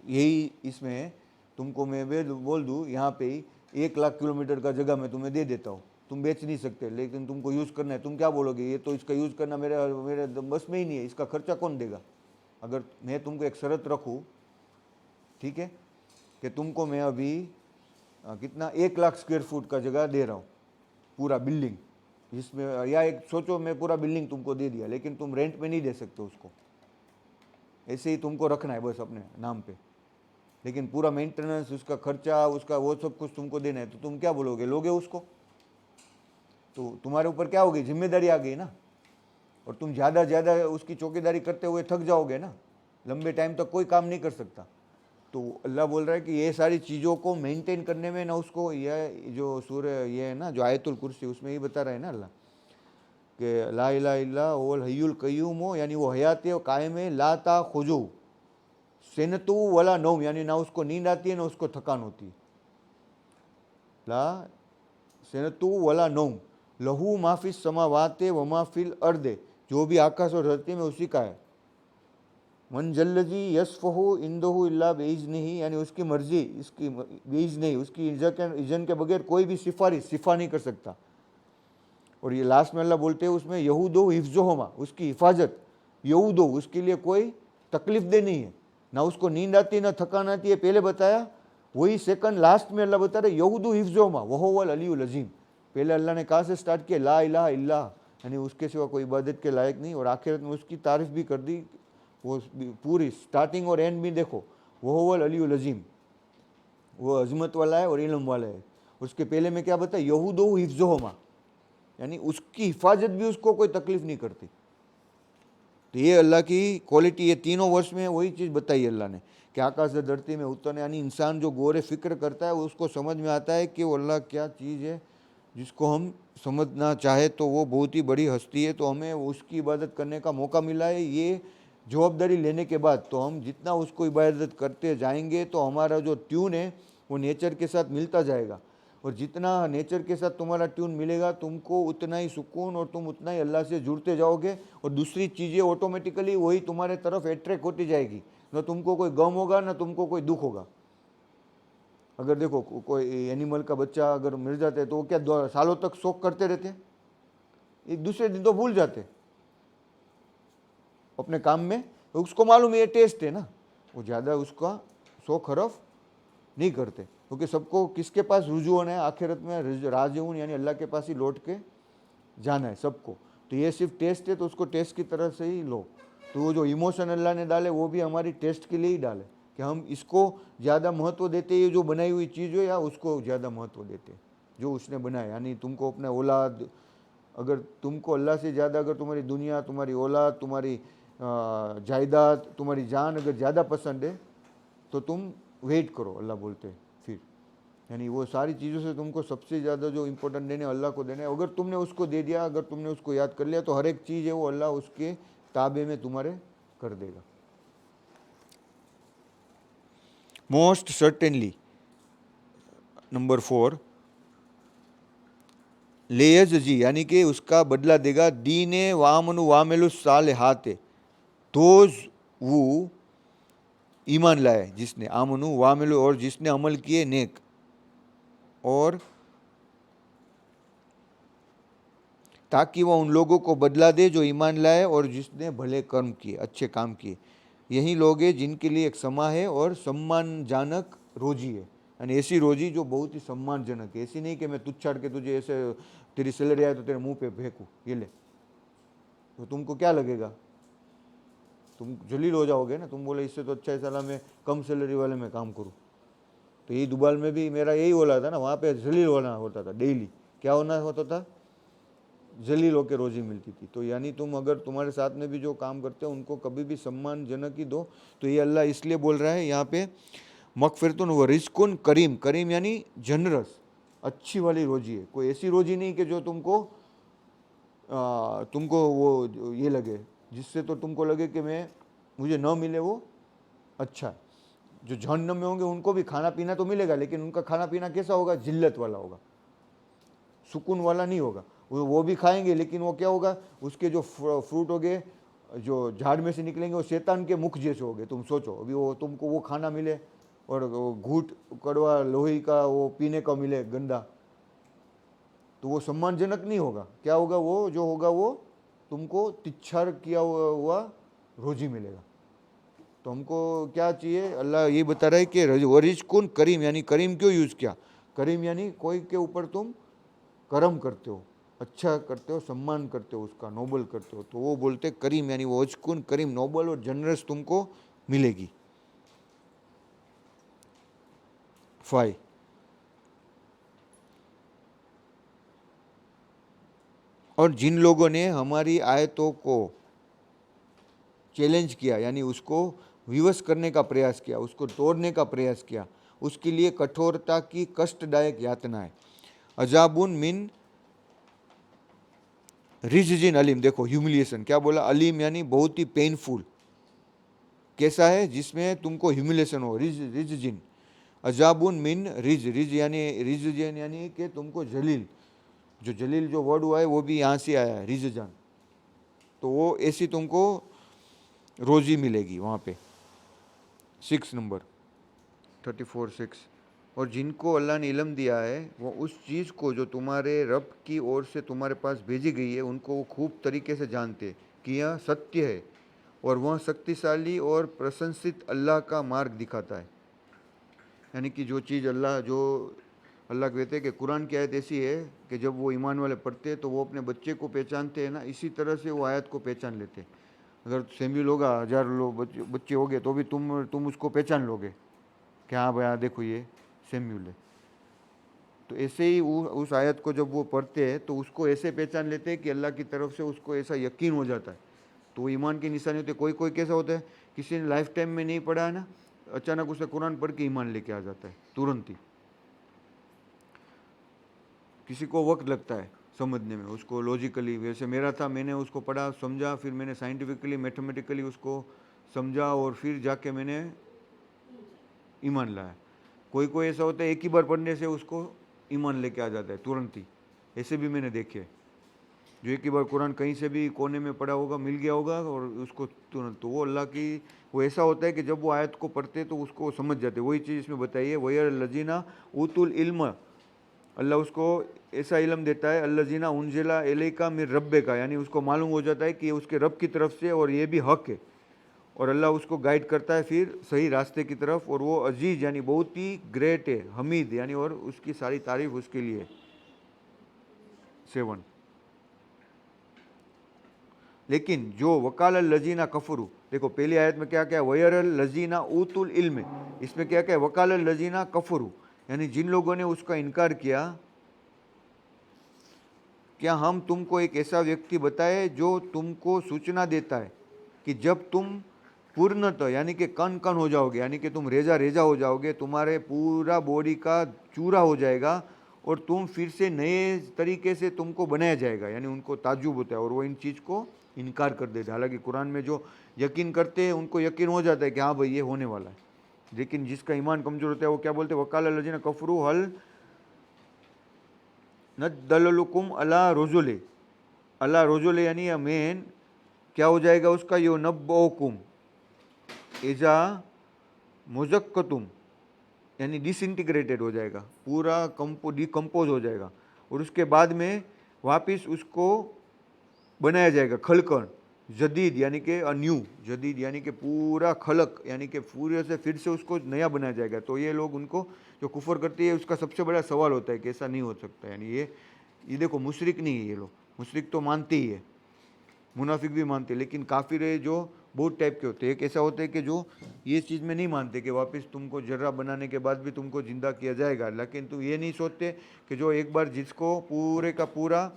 S1: यही इसमें है, तुमको मैं बोल दूँ यहाँ पे ही 1 लाख किलोमीटर का जगह मैं तुम्हें दे देता हूँ, तुम बेच नहीं सकते, लेकिन तुमको यूज़ करना है, तुम क्या बोलोगे, ये तो इसका यूज़ करना मेरे बस में ही नहीं है, इसका खर्चा कौन देगा। अगर मैं तुमको एक शर्त रखूँ, ठीक है, कि तुमको मैं अभी कितना 1 लाख स्क्वायर फुट का जगह दे रहा हूँ, पूरा बिल्डिंग, जिसमें, या एक सोचो मैं पूरा बिल्डिंग तुमको दे दिया, लेकिन तुम रेंट में नहीं दे सकते उसको, ऐसे ही तुमको रखना है बस अपने नाम पे, लेकिन पूरा मेंटेनेंस, उसका खर्चा, उसका वो सब कुछ तुमको देना है। तो तुम क्या बोलोगे, लोगे उसको? तो तुम्हारे ऊपर क्या होगी, जिम्मेदारी आ गई ना, और तुम ज़्यादा उसकी चौकीदारी करते हुए थक जाओगे ना, लंबे टाइम तक कोई काम नहीं कर सकता। तो अल्लाह बोल रहा है कि ये सारी चीज़ों को मेंटेन करने में ना, उसको यह जो सूरह ये है ना, जो आयतुल कुर्सी, उसमें ही बता रहा है ना अल्लाह कि ला इलाहा इल्ला हुवल हय्युल क़य्यूम हो, यानी वो हयात है, कायम है, ला ताख़ुज़ुहु सिनतु वला नौम, यानी ना उसको नींद आती है ना उसको थकान होती है, ला सिनतु वला नौम, लहू माफिस समावाते व माफिल अर्दे, जो भी आकाश और धरती में उसी का है। मन जल्लजी यस्फहु इंदहु इल्ला बेइज़्निही, यानी उसकी मर्जी, इसकी बेइज़्निही, उसकी इज़न के बगैर कोई भी सिफा नहीं कर सकता। और ये लास्ट में अल्लाह बोलते हैं उसमें यहूदो हिफ्ज़ुहुमा, उसकी हिफाजत, यहूदो, उसके लिए कोई तकलीफ दे नहीं है, ना उसको नींद आती है ना थकान आती है, पहले बताया। वही सेकंड लास्ट में अल्लाह बता रहे यहूदो हिफ्ज़ुहुमा वहुवल अलियुल अज़ीम, पहले अल्लाह ने कहाँ से स्टार्ट किया, ला इलाहा इल्ला, यानी उसके सिवा कोई इबादत के लायक नहीं, और आखिरत में उसकी तारीफ़ भी कर दी। वो पूरी स्टार्टिंग और एंड भी देखो, वो हुवल अलीउल अज़ीम, वो अजमत वाला है और इल्म वाला है। उसके पहले में क्या बताया, यहूदो हिफ्ज़ोहुमा, यानी उसकी हिफाजत भी उसको कोई तकलीफ नहीं करती। तो ये अल्लाह की क्वालिटी, ये तीनों वर्ष में वही चीज़ बताई अल्लाह ने कि आकाश से धरती में उतरने, यानी इंसान जो गौर फिक्र करता है उसको समझ में आता है कि वो अल्लाह क्या चीज़ है जिसको हम समझना चाहे तो वो बहुत ही बड़ी हस्ती है। तो हमें उसकी इबादत करने का मौका मिला है। ये जवाबदारी लेने के बाद तो हम जितना उसको इबादत करते जाएंगे तो हमारा जो ट्यून है वो नेचर के साथ मिलता जाएगा, और जितना नेचर के साथ तुम्हारा ट्यून मिलेगा तुमको उतना ही सुकून और तुम उतना ही अल्लाह से जुड़ते जाओगे, और दूसरी चीज़ें ऑटोमेटिकली वही तुम्हारे तरफ अट्रैक्ट होती जाएगी। न तुमको कोई गम होगा न तुमको कोई दुख होगा। अगर देखो कोई एनिमल का बच्चा अगर मिल जाता है तो वो क्या सालों तक शौक करते रहते हैं, एक दूसरे दिन तो भूल जाते अपने काम में, तो उसको मालूम है ये टेस्ट है ना, वो ज़्यादा उसका शौक हरफ नहीं करते, क्योंकि सबको किसके पास रुजू होना है, आखिरत में राजीउन यानी अल्लाह के पास ही लौट के जाना है सबको। तो ये सिर्फ टेस्ट है तो उसको टेस्ट की तरह से ही लो। तो वो जो इमोशन अल्लाह ने डाले वो भी हमारी टेस्ट के लिए ही डाले कि हम इसको ज़्यादा महत्व देते, ये जो बनाई हुई चीज़ हो, या उसको ज़्यादा महत्व देते जो उसने बनाया। यानी तुमको अपना औलाद, अगर तुमको अल्लाह से ज़्यादा अगर तुम्हारी दुनिया, तुम्हारी औलाद, तुम्हारी जायदाद, तुम्हारी जान अगर ज़्यादा पसंद है तो तुम वेट करो, अल्लाह बोलते हैं फिर, यानी वो सारी चीज़ों से तुमको सबसे ज़्यादा जो इम्पोर्टेंट देने अल्लाह को देना है। अगर तुमने उसको दे दिया, अगर तुमने उसको याद कर लिया तो हर एक चीज़ है वो अल्लाह उसके ताबे में तुम्हारे कर देगा। मोस्ट सर्टेनली नंबर 4, लेयज जी, यानी कि उसका बदला देगा। दीने वामनु वामेलु साल हाथे, दोज वो ईमान लाए जिसने, आमनु वामेलु और जिसने अमल किए नेक, और ताकि वह उन लोगों को बदला दे जो ईमान लाए और जिसने भले कर्म किए, अच्छे काम किए। यही लोग हैं जिनके लिए एक समा है और सम्मानजनक रोजी है, यानी ऐसी रोजी जो बहुत ही सम्मानजनक है। ऐसी नहीं कि मैं तुझ छाड़ के तुझे ऐसे तेरी सैलरी आए तो तेरे मुंह पे फेंकूँ, ये ले, तो तुमको क्या लगेगा, तुम जलील हो जाओगे ना। तुम बोले इससे तो अच्छा है साला मैं कम सैलरी वाले में काम करूँ। तो यही दुबाल में भी मेरा यही बोला था ना, वहाँ पे जलील होना होता था डेली। क्या होना होता था, जलील होकर रोजी मिलती थी। तो यानी तुम अगर तुम्हारे साथ में भी जो काम करते हो उनको कभी भी सम्मानजनक ही दो। तो ये अल्लाह इसलिए बोल रहा है यहाँ पे, मगफिरतुन व रिज़्कुन करीम, करीम यानी जनरस, अच्छी वाली रोजी है। कोई ऐसी रोजी नहीं कि जो तुमको वो ये लगे, जिससे तो तुमको लगे कि मुझे न मिले वो अच्छा है। जो जहन्नम में होंगे उनको भी खाना पीना तो मिलेगा, लेकिन उनका खाना पीना कैसा होगा, जिल्लत वाला होगा, सुकून वाला नहीं होगा। वो भी खाएंगे लेकिन वो क्या होगा, उसके जो फ्रूट होंगे जो झाड़ में से निकलेंगे वो शैतान के मुख जैसे होंगे। तुम सोचो अभी वो तुमको वो खाना मिले और वो घूट कड़वा लोही का वो पीने का मिले गंदा, तो वो सम्मानजनक नहीं होगा। क्या होगा, वो जो होगा वो तुमको तिच्छर किया हुआ रोजी मिलेगा। तो हमको क्या चाहिए, अल्लाह ये बता रहा है कि वरिज़्कुन करीम, यानी करीम क्यों यूज़ किया, करीम यानी कोई के ऊपर तुम कर्म करते हो, अच्छा करते हो, सम्मान करते हो, उसका नोबल करते हो, तो वो बोलते करीम, यानी वो वरिज़्कुन करीम, नोबल और जनरस तुमको मिलेगी। 5, और जिन लोगों ने हमारी आयतों को चैलेंज किया, यानी उसको विवश करने का प्रयास किया, उसको तोड़ने का प्रयास किया, उसके लिए कठोरता की कष्टदायक यातना है। अजाबुन मिन रिजजिन अलीम, देखो ह्यूमिलिएशन क्या बोला, अलीम यानी बहुत ही पेनफुल, कैसा है जिसमें तुमको ह्यूमिलेशन हो, रिजजिन। अजाबुन मिन रिज यानी यानी कि तुमको जलील, जो जलील जो वर्ड हुआ है वो भी यहाँ से आया है, रिजजान। तो वो ऐसी तुमको रोजी मिलेगी वहाँ पे। 6 नंबर 34-6, और जिनको अल्लाह ने इल्म दिया है वो उस चीज़ को जो तुम्हारे रब की ओर से तुम्हारे पास भेजी गई है उनको वो खूब तरीके से जानते कि यह सत्य है, और वह शक्तिशाली और प्रशंसित अल्लाह का मार्ग दिखाता है। यानी कि जो चीज़ अल्लाह जो अल्लाह कहते हैं कि कुरान की आयत ऐसी है कि जब वो ईमान वाले पढ़ते हैं तो वो अपने बच्चे को पहचानते हैं ना, इसी तरह से वो आयत को पहचान लेते हैं। अगर सैम्यूल होगा, 1000 लोग बच्चे हो गए तो भी तुम उसको पहचान लोगे कि हाँ भाई, हाँ देखो ये सैम्यूल है। तो ऐसे ही उस आयत को जब वो पढ़ते हैं तो उसको ऐसे पहचान लेते हैं कि अल्लाह की तरफ से उसको ऐसा यकीन हो जाता है। तो वो ईमान की निशानी होती है। कोई कोई कैसा होता है, किसी ने लाइफ टाइम में नहीं पढ़ा है ना, अचानक उसे कुरान पढ़ के ईमान लेके आ जाता है तुरंत ही। किसी को वक्त लगता है समझने में, उसको लॉजिकली, वैसे मेरा था, मैंने उसको पढ़ा समझा, फिर मैंने साइंटिफिकली मैथमेटिकली उसको समझा और फिर जाके मैंने ईमान लाया। कोई कोई ऐसा होता है एक ही बार पढ़ने से उसको ईमान लेके आ जाता है तुरंत ही। ऐसे भी मैंने देखे, जो एक ही बार कुरान कहीं से भी कोने में पढ़ा होगा, मिल गया होगा और उसको तुरंत, तो वो अल्लाह की, वो ऐसा होता है कि जब वो आयत को पढ़ते तो उसको समझ जाते। वही चीज़ इसमें बताइए, वही लजीना उतुल इल्म, अल्लाह उसको ऐसा इल्म देता है, अल्लजीना उनजिला इलैका मिर रब्बे का, यानी उसको मालूम हो जाता है कि ये उसके रब की तरफ से और ये भी हक है। और अल्लाह उसको गाइड करता है फिर सही रास्ते की तरफ। और वो अजीज़ यानी बहुत ही ग्रेट है, हमीद यानी, और उसकी सारी तारीफ उसके लिए। 7, लेकिन जो वकाल लजीना कफरू, देखो पहली आयत में क्या क्या, वयर लजीना ऊतुल इल्म, इसमें क्या क्या है, वकाल लजीना कफरू, यानी जिन लोगों ने उसका इनकार किया, क्या हम तुमको एक ऐसा व्यक्ति बताए जो तुमको सूचना देता है कि जब तुम पूर्णतः यानी कि कन कन हो जाओगे, यानी कि तुम रेजा रेजा हो जाओगे, तुम्हारे पूरा बॉडी का चूरा हो जाएगा और तुम फिर से नए तरीके से तुमको बनाया जाएगा, यानी उनको ताज्जुब होता है और वो इन चीज़ को इनकार कर देते हैं। हालांकि कुरान में जो यकीन करते हैं उनको यकीन हो जाता है कि हाँ भाई ये होने वाला है, लेकिन जिसका ईमान कमज़ोर होता है वो क्या बोलते हैं, वकाल लजीना कफरू हल नदल्लुकुम अला रोजुले, अला रोजुले यानी मेन क्या हो जाएगा उसका, यो नब्बुकुम एजा मुजक्कतुम, यानी डिसइंटीग्रेटेड हो जाएगा, पूरा डिकम्पोज हो जाएगा और उसके बाद में वापस उसको बनाया जाएगा खलकन, जदीद यानी कि न्यू, जदीद यानी कि पूरा खलक, यानी कि पूरे से फिर से उसको नया बनाया जाएगा। तो ये लोग उनको जो कुफर करती है उसका सबसे बड़ा सवाल होता है कि ऐसा नहीं हो सकता। यानी ये देखो मुशरिक नहीं है ये लोग, मुशरिक तो मानते ही है, मुनाफिक भी मानते हैं, लेकिन काफिर है जो बहुत टाइप के होते हैं। एक ऐसा होता है कि जो ये चीज़ में नहीं मानते कि वापस तुमको जर्रा बनाने के बाद भी तुमको जिंदा किया जाएगा, लेकिन तुम ये नहीं सोचते कि जो एक बार जिसको पूरे का पूरा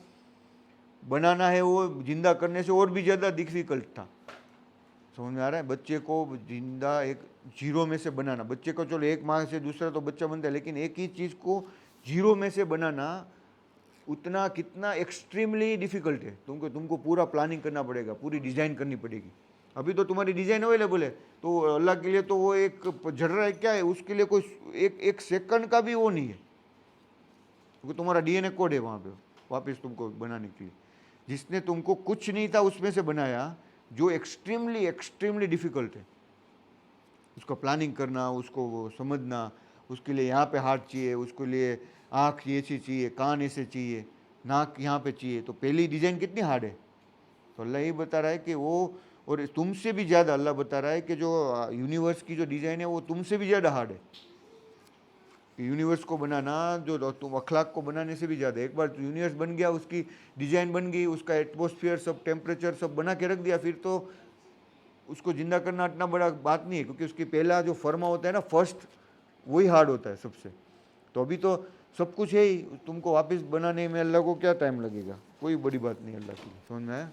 S1: बनाना है वो जिंदा करने से और भी ज़्यादा डिफिकल्ट था। समझ में आ रहा है? बच्चे को जिंदा एक जीरो में से बनाना, बच्चे को चलो एक माह से दूसरा तो बच्चा बनता है, लेकिन एक ही चीज़ को जीरो में से बनाना उतना कितना एक्सट्रीमली डिफिकल्ट है। तुमको पूरा प्लानिंग करना पड़ेगा, पूरी डिज़ाइन करनी पड़ेगी। अभी तो तुम्हारी डिज़ाइन अवेलेबल है, तो अल्लाह के लिए तो वो एक जर्रा है, क्या है उसके लिए, कोई एक सेकंड का भी वो नहीं है, क्योंकि तुम्हारा डीएनए कोड है वहाँ पे वापस तुमको बनाने के लिए। जिसने तुमको कुछ नहीं था उसमें से बनाया, जो एक्सट्रीमली एक्सट्रीमली डिफिकल्ट है, उसका प्लानिंग करना, उसको वो समझना, उसके लिए यहाँ पे हार्ट चाहिए, उसके लिए आँख ऐसी चाहिए, कान ऐसे चाहिए, नाक यहाँ पे चाहिए, तो पहली डिज़ाइन कितनी हार्ड है। तो अल्लाह ये बता रहा है कि वो, और तुमसे भी ज़्यादा अल्लाह बता रहा है कि जो यूनिवर्स की जो डिज़ाइन है वो तुमसे भी ज़्यादा हार्ड है। यूनिवर्स को बनाना जो तुम अखलाक को बनाने से भी ज़्यादा है। एक बार यूनिवर्स बन गया, उसकी डिज़ाइन बन गई, उसका एटमॉस्फेयर सब टेम्परेचर सब बना के रख दिया, फिर तो उसको जिंदा करना इतना बड़ा बात नहीं है, क्योंकि उसकी पहला जो फर्मा होता है ना, फर्स्ट, वही हार्ड होता है सबसे। तो अभी तो सब कुछ है ही, तुमको वापस बनाने में अल्लाह को क्या टाइम लगेगा, कोई बड़ी बात नहीं अल्लाह की। समझ में आया?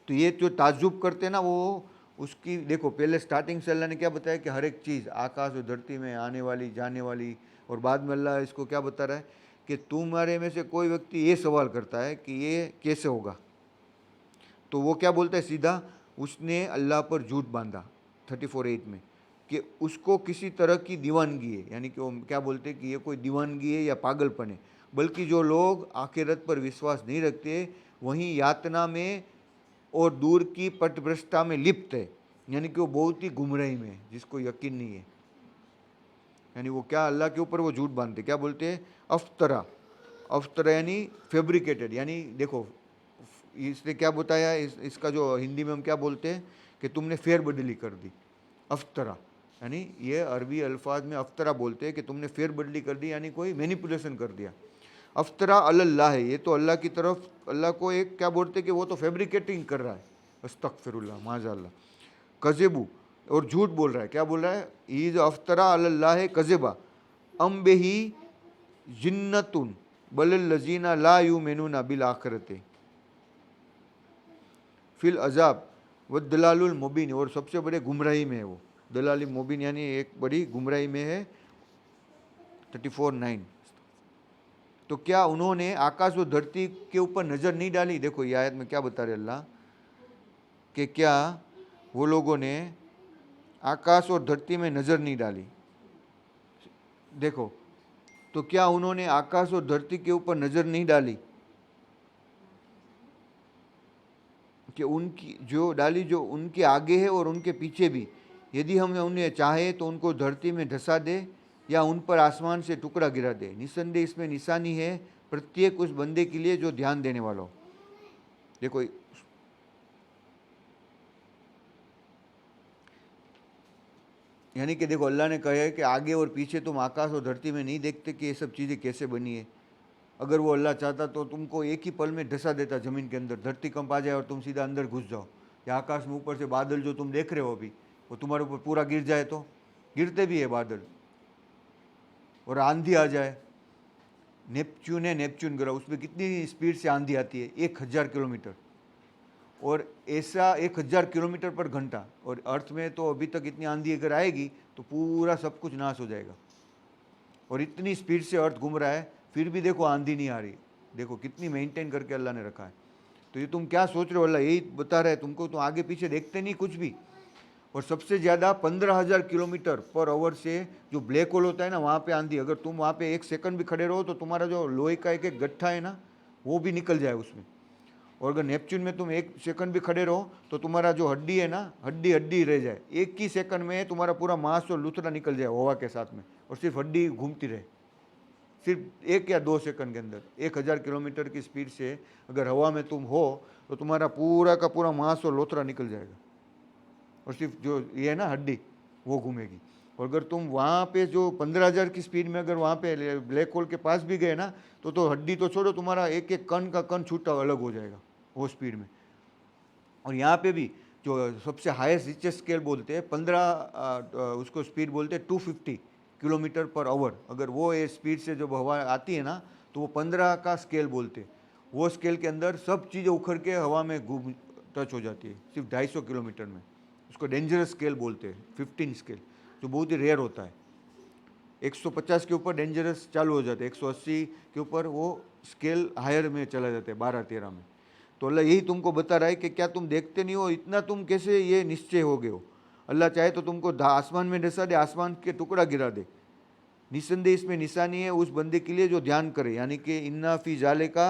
S1: तो ये जो ताज्जुब करते हैं ना, वो उसकी देखो पहले स्टार्टिंग से अल्लाह ने क्या बताया कि हर एक चीज़ आकाश और धरती में आने वाली जाने वाली, और बाद में अल्लाह इसको क्या बता रहा है कि तुम्हारे में से कोई व्यक्ति ये सवाल करता है कि ये कैसे होगा, तो वो क्या बोलता है सीधा, उसने अल्लाह पर झूठ बांधा 34:8 में, कि उसको किसी तरह की दीवानगी है, यानी कि वो क्या बोलते हैं कि ये कोई दीवानगी है या पागलपन है। बल्कि जो लोग आखिरत पर विश्वास नहीं रखते वहीं यातना में और दूर की पटभ्रष्टता में लिप्त है, यानी कि वो बहुत ही गुमराही में है, जिसको यकीन नहीं है। यानी वो क्या, अल्लाह के ऊपर वो झूठ बांधते, क्या बोलते हैं, अफ्तरा, अफ्तरा यानी फेब्रिकेटेड। यानी देखो इसने क्या बताया, इसका जो हिंदी में हम क्या बोलते हैं कि तुमने फेर बदली कर दी, अफ्तरा। यानी ये अरबी अल्फाज में अफ्तरा बोलते हैं कि तुमने फेर बदली कर दी, यानी कोई मैनिपुलेशन कर दिया। अफ्तरा अल्लाह है, ये तो अल्लाह की तरफ, अल्लाह को एक क्या बोलते हैं कि वो तो फैब्रिकेटिंग कर रहा है, अस्तगफिरुल्लाह माज़अल्लाह। कज़ेबू, और झूठ बोल रहा है, क्या बोल रहा है, ईज अफ्तरा अल्लाह कज़ेबा अम बेही जिन्नतुन बलल लजीना ला युमिनूना बिल आखिरते फिल अजाब व दलालुल मुबीन, और सबसे बड़े गुमराही में है वो, दलाल मुबीन यानी एक बड़ी गुमराही में है। 34:9। तो क्या उन्होंने आकाश व धरती के ऊपर नज़र नहीं डाली? देखो ये आयत में क्या बता रहे अल्लाह, कि क्या वो लोगों ने आकाश और धरती में नज़र नहीं डाली? देखो, तो क्या उन्होंने आकाश और धरती के ऊपर नज़र नहीं डाली? कि उनकी जो डाली, जो उनके आगे है और उनके पीछे भी, यदि हम उन्हें चाहे तो उनको धरती में धंसा दे या उन पर आसमान से टुकड़ा गिरा दे। निसंदेह इसमें निशानी है प्रत्येक उस बंदे के लिए जो ध्यान देने वाला हो। देखो, यानी कि देखो अल्लाह ने कहा है कि आगे और पीछे तुम आकाश और धरती में नहीं देखते कि ये सब चीज़ें कैसे बनी है। अगर वो अल्लाह चाहता तो तुमको एक ही पल में धंसा देता ज़मीन के अंदर, धरती कंप आ जाए और तुम सीधा अंदर घुस जाओ, या आकाश में ऊपर से बादल जो तुम देख रहे हो अभी वो तुम्हारे ऊपर पूरा गिर जाए, तो गिरते भी है बादल, और आंधी आ जाए। नेपच्यून ग्रह, उसमें कितनी स्पीड से आंधी आती है, 1000 किलोमीटर, और ऐसा 1000 किलोमीटर पर घंटा। और अर्थ में तो अभी तक इतनी आंधी अगर आएगी तो पूरा सब कुछ नाश हो जाएगा, और इतनी स्पीड से अर्थ घूम रहा है फिर भी देखो आंधी नहीं आ रही। देखो कितनी मेंटेन करके अल्लाह ने रखा है। तो ये तुम क्या सोच रहे हो, अल्लाह यही बता रहा है तुमको, तो आगे पीछे देखते नहीं कुछ भी। और सबसे ज़्यादा 15,000 किलोमीटर पर आवर से जो ब्लैक होल होता है ना, वहाँ पे आंधी, अगर तुम वहाँ पे एक सेकंड भी खड़े रहो तो तुम्हारा जो लोहे का एक एक गट्ठा है ना वो भी निकल जाए उसमें। और अगर नेपच्यून में तुम एक सेकंड भी खड़े रहो तो तुम्हारा जो हड्डी है ना, हड्डी हड्डी रह जाए। एक ही सेकंड में तुम्हारा पूरा मांस और लूथड़ा निकल जाए हवा के साथ में, और सिर्फ हड्डी घूमती रहे, सिर्फ 1 या 2 सेकंड के अंदर। 1000 किलोमीटर की स्पीड से अगर हवा में तुम हो तो तुम्हारा पूरा का पूरा मांस और लोथड़ा निकल जाएगा, और सिर्फ जो ये है ना हड्डी वो घूमेगी। और अगर तुम वहाँ पे जो 15,000 की स्पीड में अगर वहाँ पे ब्लैक होल के पास भी गए ना तो हड्डी तो छोड़ो, तुम्हारा एक एक कण का कण छूटा अलग हो जाएगा वो स्पीड में। और यहाँ पे भी जो सबसे हाईएस्ट रिचेस्ट स्केल बोलते हैं 15 उसको स्पीड बोलते हैं 250 किलोमीटर पर आवर। अगर वो ये स्पीड से जब हवा आती है ना तो वो 15 का स्केल बोलते हैं। वो स्केल के अंदर सब चीज़ें उखड़ के हवा में घूम टच हो जाती है सिर्फ 250 किलोमीटर में। उसको डेंजरस स्केल बोलते हैं, 15 स्केल, जो बहुत ही रेयर होता है। 150 के ऊपर डेंजरस चालू हो जाते हैं, 180 के ऊपर वो स्केल हायर में चला जाता है, 12-13 में। तो अल्लाह यही तुमको बता रहा है कि क्या तुम देखते नहीं हो, इतना तुम कैसे ये निश्चय हो गए हो। अल्लाह चाहे तो तुमको आसमान में डसा दे, आसमान के टुकड़ा गिरा दे। निसंदेह इसमें निशानी है उस बंदे के लिए जो ध्यान करे, यानी कि इन्ना फी जाले का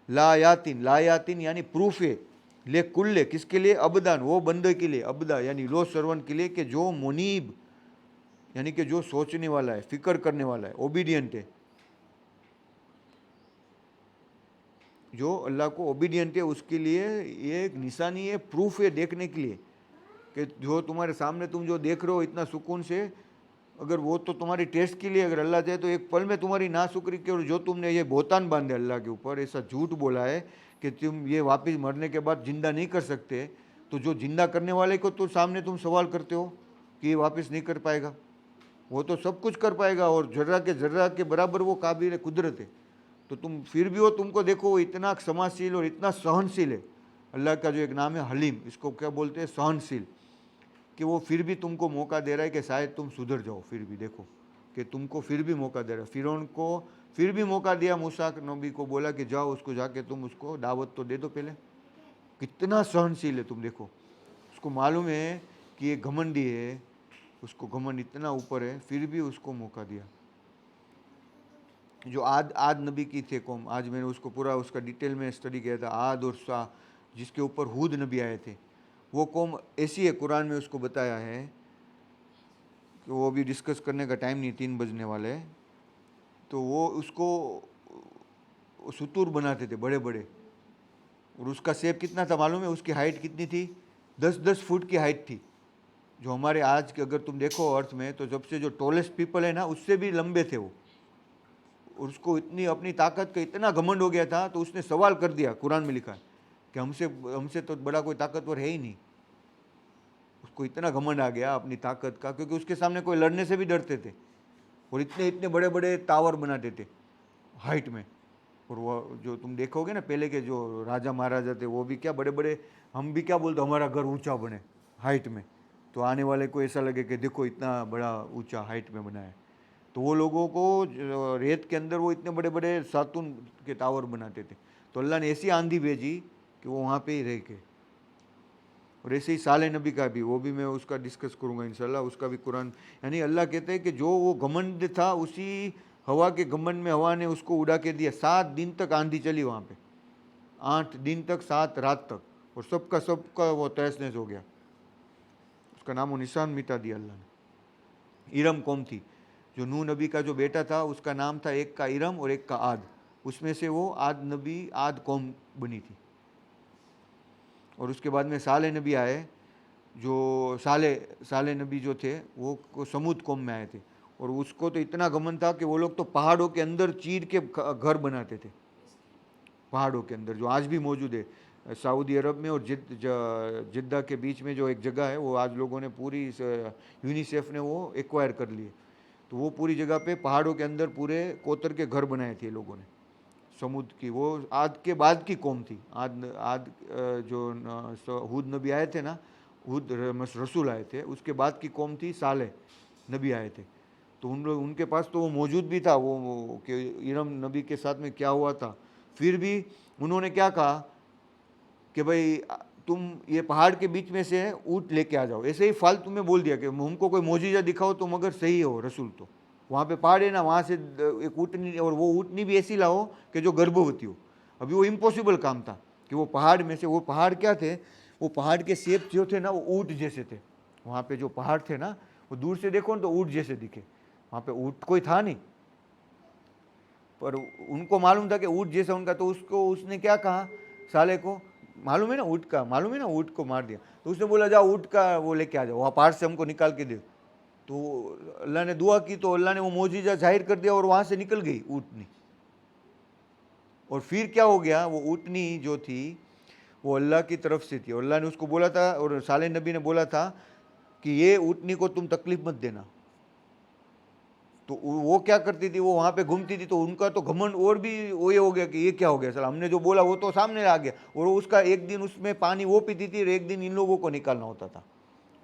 S1: लायातिन, लायातिन यानी प्रूफ है, ले कुल्ले किसके लिए, अबदान वो बंदे के लिए, अबदा यानी लो सर्वन के लिए, कि जो मुनीब यानी कि जो सोचने वाला है, फिक्र करने वाला है, ओबीडियंट है, जो अल्लाह को ओबीडियंट है, उसके लिए ये एक निशानी है, प्रूफ है देखने के लिए, कि जो तुम्हारे सामने तुम जो देख रहे हो इतना सुकून से, अगर वो तो तुम्हारी टेस्ट के लिए, अगर अल्लाह चाहे तो एक पल में तुम्हारी नाशुक्री की, और जो तुमने ये बोतान बांधे अल्लाह के ऊपर, ऐसा झूठ बोला है कि तुम ये वापस मरने के बाद जिंदा नहीं कर सकते, तो जो जिंदा करने वाले को तो सामने तुम सवाल करते हो कि ये वापस नहीं कर पाएगा, वो तो सब कुछ कर पाएगा, और जर्रा के बराबर वो काबिल कुदरत है। तो तुम फिर भी वो तुमको देखो वो इतना क्षमाशील और इतना सहनशील है। अल्लाह का जो एक नाम है हलीम, इसको क्या बोलते हैं, सहनशील, कि वो फिर भी तुमको मौका दे रहा है कि शायद तुम सुधर जाओ। फिर भी देखो कि तुमको फिर भी मौका दे रहा है। फिरौन को फिर भी मौका दिया, मूसा नबी को बोला कि जाओ उसको जाके तुम उसको दावत तो दे दो पहले। कितना सहनशील है तुम देखो। उसको मालूम है कि ये घमंडी है, उसको घमंड इतना ऊपर है, फिर भी उसको मौका दिया। जो आद नबी की थे कौम, आज मैंने उसको पूरा उसका डिटेल में स्टडी किया था, आद और सा, जिसके ऊपर हूद नबी आए थे, वो कौम ऐसी है, कुरान में उसको बताया है कि वो अभी डिस्कस करने का टाइम नहीं, 3 बजने वाले हैं। तो वो उसको सुतूर बनाते थे बड़े बड़े, और उसका शेप कितना था मालूम है, उसकी हाइट कितनी थी, 10-10 फुट की हाइट थी, जो हमारे आज के अगर तुम देखो अर्थ में, तो सबसे जो टॉलेस्ट पीपल है ना, उससे भी लंबे थे वो। और उसको इतनी अपनी ताकत का इतना घमंड हो गया था, तो उसने सवाल कर दिया, कुरान में लिखा है कि हमसे हमसे तो बड़ा कोई ताकतवर है ही नहीं। उसको इतना घमंड आ गया अपनी ताकत का, क्योंकि उसके सामने कोई लड़ने से भी डरते थे। और इतने इतने बड़े बड़े टावर बनाते थे हाइट में। और वो जो तुम देखोगे ना, पहले के जो राजा महाराजा थे, वो भी क्या बड़े बड़े, हम भी क्या बोलते, हमारा घर ऊंचा बने हाइट में, तो आने वाले को ऐसा लगे कि देखो इतना बड़ा ऊंचा हाइट में बना है। तो वो लोगों को रेत के अंदर वो इतने बड़े बड़े सातून के टावर बनाते थे। तो अल्लाह ने ऐसी आंधी भेजी कि वो वहाँ पे ही रह के। और ऐसे ही साले नबी का भी, वो भी मैं उसका डिस्कस करूँगा इंशाल्लाह, उसका भी कुरान। यानी अल्लाह कहते हैं कि जो वो घमंड था, उसी हवा के घमंड में हवा ने उसको उड़ा के दिया। 7 दिन तक आंधी चली वहाँ पे, 8 दिन तक, 7 रात तक, और सबका वो तहस नहस हो गया। उसका नामो निशान मिटा दिया अल्लाह ने। इरम कौम थी, जो नूह नबी का जो बेटा था, उसका नाम था, एक का इरम और एक का आद। उसमें से वो आद कौम बनी थी। और उसके बाद में साले नबी आए, जो साले नबी जो थे वो समूद कौम में आए थे। और उसको तो इतना घमंड था कि वो लोग तो पहाड़ों के अंदर चीर के घर बनाते थे, पहाड़ों के अंदर, जो आज भी मौजूद है सऊदी अरब में और जिद्दा के बीच में जो एक जगह है, वो आज लोगों ने पूरी यूनिसेफ ने वो एक्वायर कर लिए। तो वो पूरी जगह पे पहाड़ों के अंदर पूरे कोतर के घर बनाए थे लोगों ने, समुद्र की। वो आद के बाद की कौम थी। आद जो हूद नबी आए थे ना, हूद रसूल आए थे, उसके बाद की कौम थी साले नबी आए थे। तो उन लोग, उनके पास तो वो मौजूद भी था वो कि इरम नबी के साथ में क्या हुआ था। फिर भी उन्होंने क्या कहा कि भाई तुम ये पहाड़ के बीच में से ऊँट लेके आ जाओ। ऐसे ही फालतू में बोल दिया कि हमको कोई मौजूदा दिखाओ, तुम अगर सही हो रसूल तो। वहाँ पे पहाड़ है ना, वहाँ से एक ऊँटनी, और वो ऊँटनी भी ऐसी लाओ कि जो गर्भवती हो। अभी वो इम्पॉसिबल काम था कि वो पहाड़ में से, वो पहाड़ क्या थे, वो पहाड़ के शेप जो थे ना, वो ऊँट जैसे थे। वहाँ पे जो पहाड़ थे ना, वो दूर से देखो ना तो ऊँट जैसे दिखे। वहाँ पे ऊँट कोई था नहीं, पर उनको मालूम था कि ऊँट जैसा उनका। तो उसको उसने क्या कहा, साले को मालूम है ना ऊँट का, मालूम है ना, ऊँट को मार दिया। तो उसने बोला जाओ ऊँट का वो लेके आ जाओ, वहाँ पहाड़ से हमको निकाल के दे। तो अल्लाह ने दुआ की, तो अल्लाह ने वो मौजूदा जाहिर कर दिया, और वहाँ से निकल गई ऊँटनी। और फिर क्या हो गया, वो ऊँटनी जो थी वो अल्लाह की तरफ से थी। और अल्लाह ने उसको बोला था, और साले नबी ने बोला था कि ये ऊँटनी को तुम तकलीफ मत देना। तो वो क्या करती थी, वो वहाँ पे घूमती थी, तो उनका तो घमंड और भी वो ये हो गया कि ये क्या हो गया, सर हमने जो बोला वो तो सामने आ गया। और वो उसका एक दिन उसमें पानी वो पीती थी, और एक दिन इन लोगों को निकालना होता था।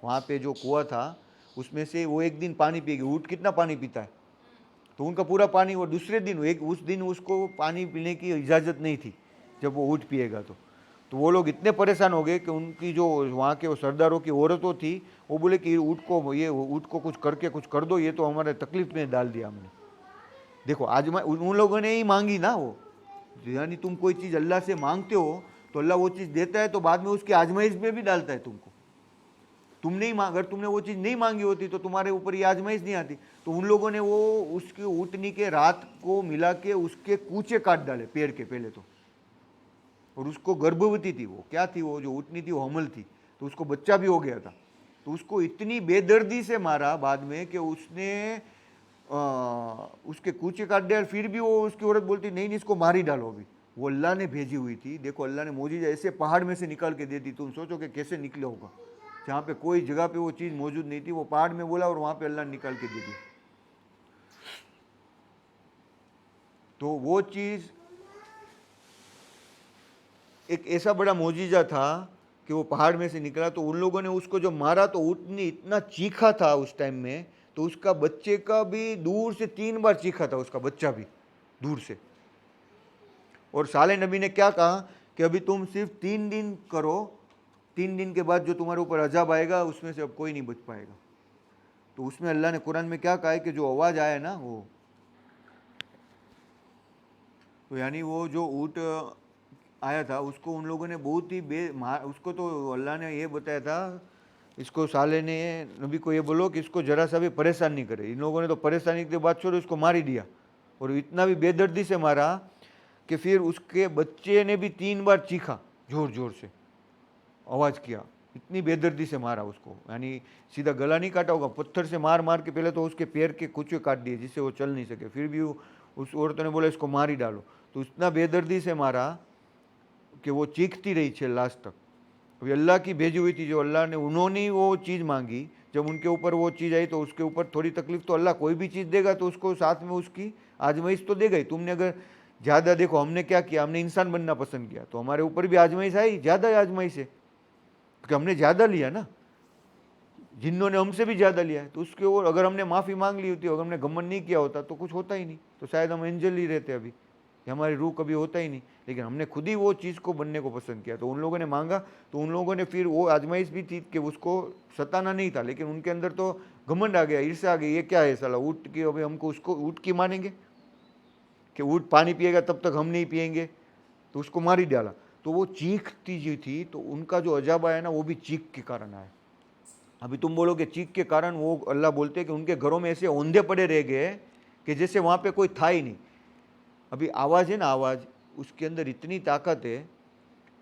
S1: वहाँ पे जो कुआं था उसमें से वो एक दिन पानी पिएगी। ऊँट कितना पानी पीता है, तो उनका पूरा पानी वो दूसरे दिन, उस दिन उसको पानी पीने की इजाज़त नहीं थी जब वो ऊँट पिएगा। तो वो लोग इतने परेशान हो गए कि उनकी जो वहाँ के वो सरदारों की औरतों थी, वो बोले कि ऊँट को कुछ करके कुछ कर दो, ये तो हमारे तकलीफ में डाल दिया हमने। देखो आज उन लोगों ने ही मांगी ना वो। यानी तुम कोई चीज़ अल्लाह से मांगते हो तो अल्लाह वो चीज़ देता है, तो बाद में उसकी आजमाइश में भी डालता है तुमको। तुमने ही अगर तुमने वो चीज़ नहीं मांगी होती तो तुम्हारे ऊपर ये आजमाइश नहीं आती। तो उन लोगों ने वो उसकी ऊँटनी के रात को मिला के उसके कूचे काट डाले पेड़ के पहले तो। और उसको गर्भवती थी, वो क्या थी, वो जो ऊँटनी थी वो हमल थी, तो उसको बच्चा भी हो गया था। तो उसको इतनी बेदर्दी से मारा बाद में कि उसने उसके कूचे काट दिया। फिर भी वो उसकी औरत बोलती नहीं नहीं इसको मार ही डालो अभी। वो अल्लाह ने भेजी हुई थी। देखो अल्लाह ने मौजूदा ऐसे पहाड़ में से निकाल के दे दी, तुम सोचो कि कैसे निकले होगा। जहाँ पे कोई जगह पे वो चीज़ मौजूद नहीं थी, वो पहाड़ में बोला और वहाँ पे अल्लाह ने निकाल के दे दी। तो वो चीज़ एक ऐसा बड़ा मौजूदा था कि वो पहाड़ में से निकला। तो उन लोगों ने उसको जो मारा तो ऊँटनी इतना चीखा था उस टाइम में, तो उसका बच्चे का भी दूर से 3 बार चीखा था, उसका बच्चा भी दूर से। और साले नबी ने क्या कहा कि अभी तुम सिर्फ 3 दिन करो, 3 दिन के बाद जो तुम्हारे ऊपर अजाब आएगा उसमें से अब कोई नहीं बच पाएगा। तो उसमें अल्लाह ने कुरान में क्या कहा है कि जो आवाज़ आया ना वो, तो यानी वो जो ऊँट आया था उसको उन लोगों ने बहुत ही उसको तो अल्लाह ने ये बताया था, इसको साले ने नबी को ये बोलो कि इसको जरा सा भी परेशान नहीं करे। इन लोगों ने तो परेशानी के बाद छोड़ो इसको मार ही दिया, और इतना भी बेदर्दी से मारा कि फिर उसके बच्चे ने भी 3 बार चीखा, जोर जोर से आवाज़ किया, इतनी बेदर्दी से मारा उसको, यानी सीधा गला नहीं काटा होगा, पत्थर से मार मार के पहले तो उसके पैर के कुचवे काट दिए जिससे वो चल नहीं सके, फिर भी उस औरत ने बोला इसको मार ही डालो। तो इतना बेदर्दी से मारा कि वो चीखती रही छे लास्ट तक। अभी अल्लाह की भेजी हुई थी, जो अल्लाह ने, उन्होंने वो चीज़ मांगी, जब उनके ऊपर वो चीज़ आई तो उसके ऊपर थोड़ी तकलीफ, तो अल्लाह कोई भी चीज़ देगा तो उसको साथ में उसकी आजमाइश तो देगा ही। तुमने अगर ज़्यादा, देखो हमने क्या किया, हमने इंसान बनना पसंद किया तो हमारे ऊपर भी आजमाइश आई, ज़्यादा आजमाइश है क्योंकि हमने ज़्यादा लिया ना, जिन्होंने हमसे भी ज़्यादा लिया है। तो उसके और अगर हमने माफ़ी मांग ली होती, अगर हमने घमंड नहीं किया होता तो कुछ होता ही नहीं, तो शायद हम एंजल ही रहते अभी, हमारी रूह कभी होता ही नहीं। लेकिन हमने खुद ही वो चीज़ को बनने को पसंद किया, तो उन लोगों ने मांगा, तो उन लोगों ने फिर वो आजमाइश भी थी कि उसको सताना नहीं था, लेकिन उनके अंदर तो घमंड आ गया, ईर्ष्या आ गई, ये क्या है साला ऊँट की, अभी हमको उसको ऊँट की मानेंगे कि ऊँट पानी पिएगा तब तक हम नहीं पिएंगे, तो उसको मार ही डाला। तो वो चीखती जी थी, तो उनका जो अजाब आया ना वो भी चीख के कारण आया। अभी तुम बोलोगे चीख के कारण, वो अल्लाह बोलते हैं कि उनके घरों में ऐसे औंधे पड़े रह गए कि जैसे वहाँ पे कोई था ही नहीं। अभी आवाज़ है ना, आवाज़, उसके अंदर इतनी ताकत है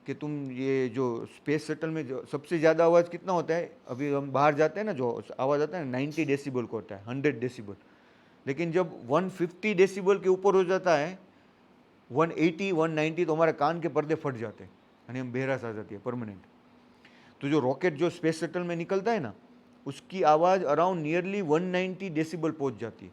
S1: कि तुम ये जो स्पेस शटल में जो सबसे ज़्यादा आवाज़ कितना होता है, अभी हम बाहर जाते हैं ना, जो आवाज़ आता है ना 90 डेसिबल को होता है, 100 डेसिबल। लेकिन जब 150 डेसिबल के ऊपर हो जाता है, 180 190, तो हमारे कान के पर्दे फट जाते हैं यानी हम बेहरास आ जाती है परमानेंट। तो जो रॉकेट जो स्पेस शटल में निकलता है ना, उसकी आवाज़ अराउंड नियरली 190 डेसिबल पहुंच जाती है,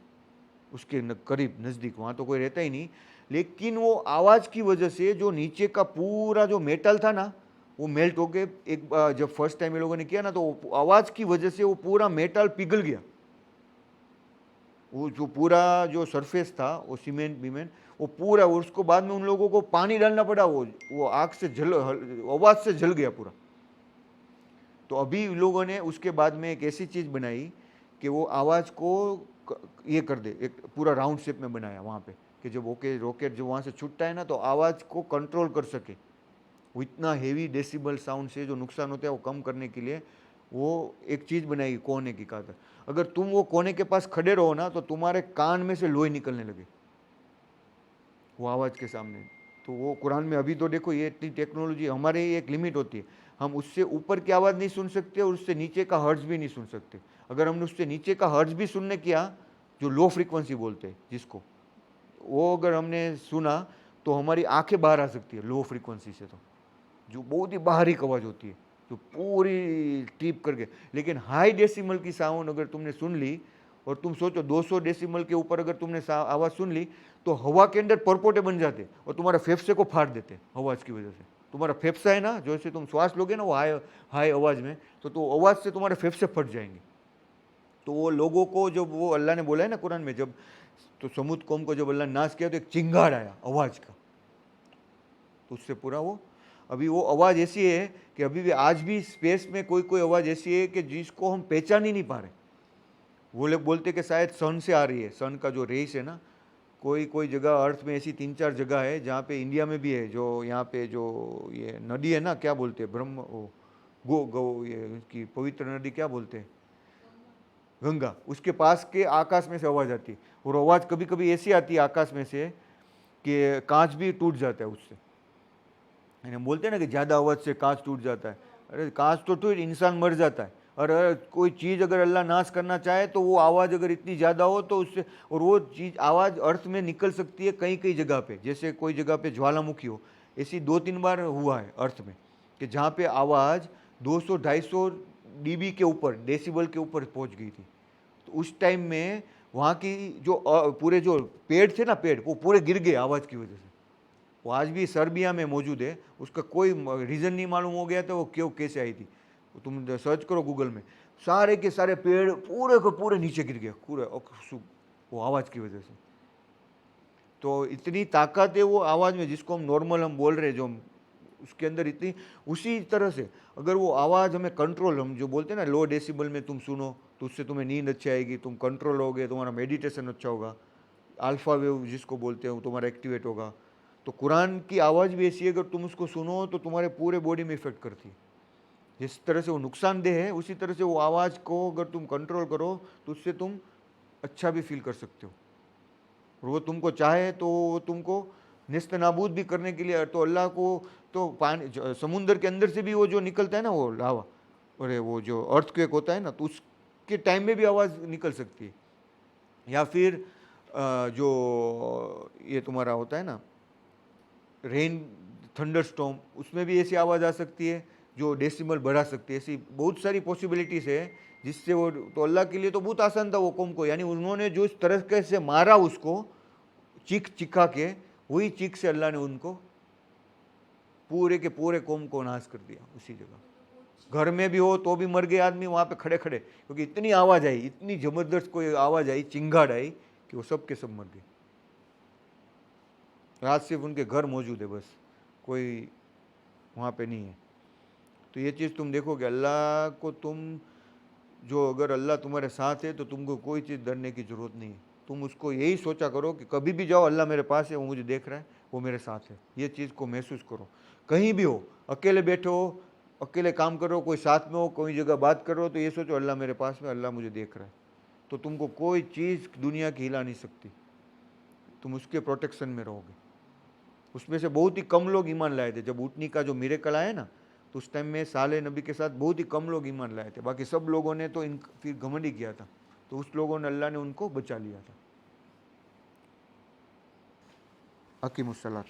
S1: उसके करीब नज़दीक, वहाँ तो कोई रहता ही नहीं। लेकिन वो आवाज़ की वजह से जो नीचे का पूरा जो मेटल था ना, वो मेल्ट हो गए। एक जब फर्स्ट टाइम ये लोगों ने किया ना, तो आवाज़ की वजह से वो पूरा मेटल पिघल गया। वो जो पूरा जो सरफेस था, वो सीमेंट बीमेंट, वो पूरा, उसको बाद में उन लोगों को पानी डालना पड़ा, वो आग से जल, आवाज़ से जल गया पूरा। तो अभी लोगों ने उसके बाद में एक ऐसी चीज़ बनाई कि वो आवाज़ को ये कर दे, एक पूरा राउंड शेप में बनाया वहाँ पे, कि जब रॉकेट जो वहाँ से छूटता है ना, तो आवाज़ को कंट्रोल कर सके। वो इतना हेवी डेसिबल साउंड से जो नुकसान होता है वो कम करने के लिए वो एक चीज़ बनाई कोने की खातर। अगर तुम वो कोने के पास खड़े रहो ना, तो तुम्हारे कान में से लोही निकलने लगे वो आवाज़ के सामने। तो वो कुरान में, अभी तो देखो ये इतनी टेक्नोलॉजी, हमारे एक लिमिट होती है, हम उससे ऊपर की आवाज़ नहीं सुन सकते और उससे नीचे का हर्ट्ज भी नहीं सुन सकते। अगर हमने उससे नीचे का हर्ट्ज भी सुनने किया, जो लो फ्रीक्वेंसी बोलते हैं जिसको, वो अगर हमने सुना तो हमारी आंखें बाहर आ सकती है लो फ्रीक्वेंसी से, तो जो बहुत ही बारीक आवाज़ होती है, जो पूरी टीप करके। लेकिन हाई डेसिमल की साउंड अगर तुमने सुन ली, और तुम सोचो 200 डेसिमल के ऊपर अगर तुमने आवाज़ सुन ली, तो हवा के अंदर परपोटे बन जाते और तुम्हारे फेफड़े को फाड़ देते आवाज़ की वजह से। तुम्हारा फेफड़ा है ना, जैसे तुम श्वास लोगे ना वो हाई हाई आवाज़ में, तो आवाज़ से तुम्हारे फेफड़े फट जाएंगे। तो वो लोगों को, जब वो अल्लाह ने बोला है ना कुरान में, जब तो समुद कौम को जब अल्लाह ने नाश किया तो एक चिंगार आया आवाज़ का, तो उससे पूरा वो, अभी वो आवाज़ ऐसी है कि अभी भी आज भी स्पेस में कोई कोई आवाज़ ऐसी है कि जिसको हम पहचान ही नहीं पा रहे। वो लोग बोलते कि शायद सन से आ रही है, सन का जो रेस है ना, कोई कोई जगह अर्थ में ऐसी 3-4 जगह है जहाँ पे, इंडिया में भी है, जो यहाँ पे जो ये नदी है ना, क्या बोलते हैं, ब्रह्म, वो गो गो ये की पवित्र नदी क्या बोलते हैं, गंगा, उसके पास के आकाश में से आवाज़ आती है। और आवाज़ कभी कभी ऐसी आती है आकाश में से कि कांच भी टूट जाता है उससे। हम बोलते हैं ना कि ज़्यादा आवाज़ से कांच टूट जाता है, अरे कांच तो टूट, इंसान मर जाता है। और अगर कोई चीज़ अगर अल्लाह नाश करना चाहे तो वो आवाज़ अगर इतनी ज़्यादा हो तो उससे, और वो चीज़ आवाज़ अर्थ में निकल सकती है कई कई जगह पे, जैसे कोई जगह पे ज्वालामुखी हो, ऐसी 2-3 बार हुआ है अर्थ में कि जहाँ पे आवाज़ 200-250 डीबी के ऊपर, डेसिबल के ऊपर पहुँच गई थी। तो उस टाइम में वहाँ की जो पूरे जो पेड़ थे ना, पेड़ वो पूरे गिर गए आवाज़ की वजह से। वो आज भी सर्बिया में मौजूद है, उसका कोई रीज़न नहीं मालूम हो गया था वो क्यों कैसे आई थी। तुम सर्च करो गूगल में, सारे के सारे पेड़ पूरे को पूरे नीचे गिर गए पूरे, वो आवाज़ की वजह से। तो इतनी ताकत है वो आवाज़ में, जिसको हम नॉर्मल हम बोल रहे हैं, जो उसके अंदर इतनी, उसी तरह से अगर वो आवाज़ हमें कंट्रोल, हम जो बोलते हैं ना लो डेसिबल में तुम सुनो तो उससे तुम्हें नींद अच्छी आएगी, तुम कंट्रोल होगे, तुम्हारा मेडिटेशन अच्छा होगा, अल्फ़ा वेव जिसको बोलते हैं वो तुम्हारा एक्टिवेट होगा। तो कुरान की आवाज़ भी ऐसी है, अगर तुम उसको सुनो तो तुम्हारे पूरे बॉडी में इफेक्ट करती है। जिस तरह से वो नुकसानदेह है, उसी तरह से वो आवाज़ को अगर तुम कंट्रोल करो तो उससे तुम अच्छा भी फील कर सकते हो। और वो तुमको चाहे तो वो तुमको नेस्त नाबूद भी करने के लिए, तो अल्लाह को तो पानी समुंदर के अंदर से भी वो जो निकलता है ना वो लावा, अरे वो जो अर्थक्वेक होता है ना, तो उसके टाइम में भी आवाज़ निकल सकती है। या फिर जो ये तुम्हारा होता है ना रेन, थंडर स्टॉर्म, उसमें भी ऐसी आवाज़ आ सकती है जो डेसिमल बढ़ा सकती है। ऐसी बहुत सारी पॉसिबिलिटीज़ है जिससे वो, तो अल्लाह के लिए तो बहुत आसान था वो कौम को, यानी उन्होंने जो इस तरह के से मारा उसको चीख चिखा के, वही चीख से अल्लाह ने उनको पूरे के पूरे कौम को नाश कर दिया उसी जगह। घर में भी हो तो भी मर गए आदमी वहाँ पे खड़े खड़े, क्योंकि इतनी आवाज़ आई, इतनी ज़बरदस्त कोई आवाज़ आई, चिंगाड़ आई कि वो सब के सब मर गए। आज सिर्फ उनके घर मौजूद है, बस कोई वहाँ पे नहीं है। तो ये चीज़ तुम देखोगे, अल्लाह को तुम, जो अगर अल्लाह तुम्हारे साथ है तो तुमको कोई चीज़ डरने की ज़रूरत नहीं है। तुम उसको यही सोचा करो कि कभी भी जाओ अल्लाह मेरे पास है, वो मुझे देख रहा है, वो मेरे साथ है। ये चीज़ को महसूस करो। कहीं भी हो, अकेले बैठे हो, अकेले काम करो, कोई साथ में हो, कोई जगह बात करो, तो ये सोचो अल्लाह मेरे पास में, अल्लाह मुझे देख रहा है। तो तुमको कोई चीज़ दुनिया की हिला नहीं सकती, तुम उसके प्रोटेक्शन में रहोगे। उसमें से बहुत ही कम लोग ईमान लाए थे। जब ऊँटनी का जो मिरेकल आया ना, तो उस टाइम में साले नबी के साथ बहुत ही कम लोग ईमान लाए थे, बाकी सब लोगों ने तो फिर घमंड ही किया था। तो उस लोगों ने, अल्लाह ने उनको बचा लिया था। अकीमुस्सलात।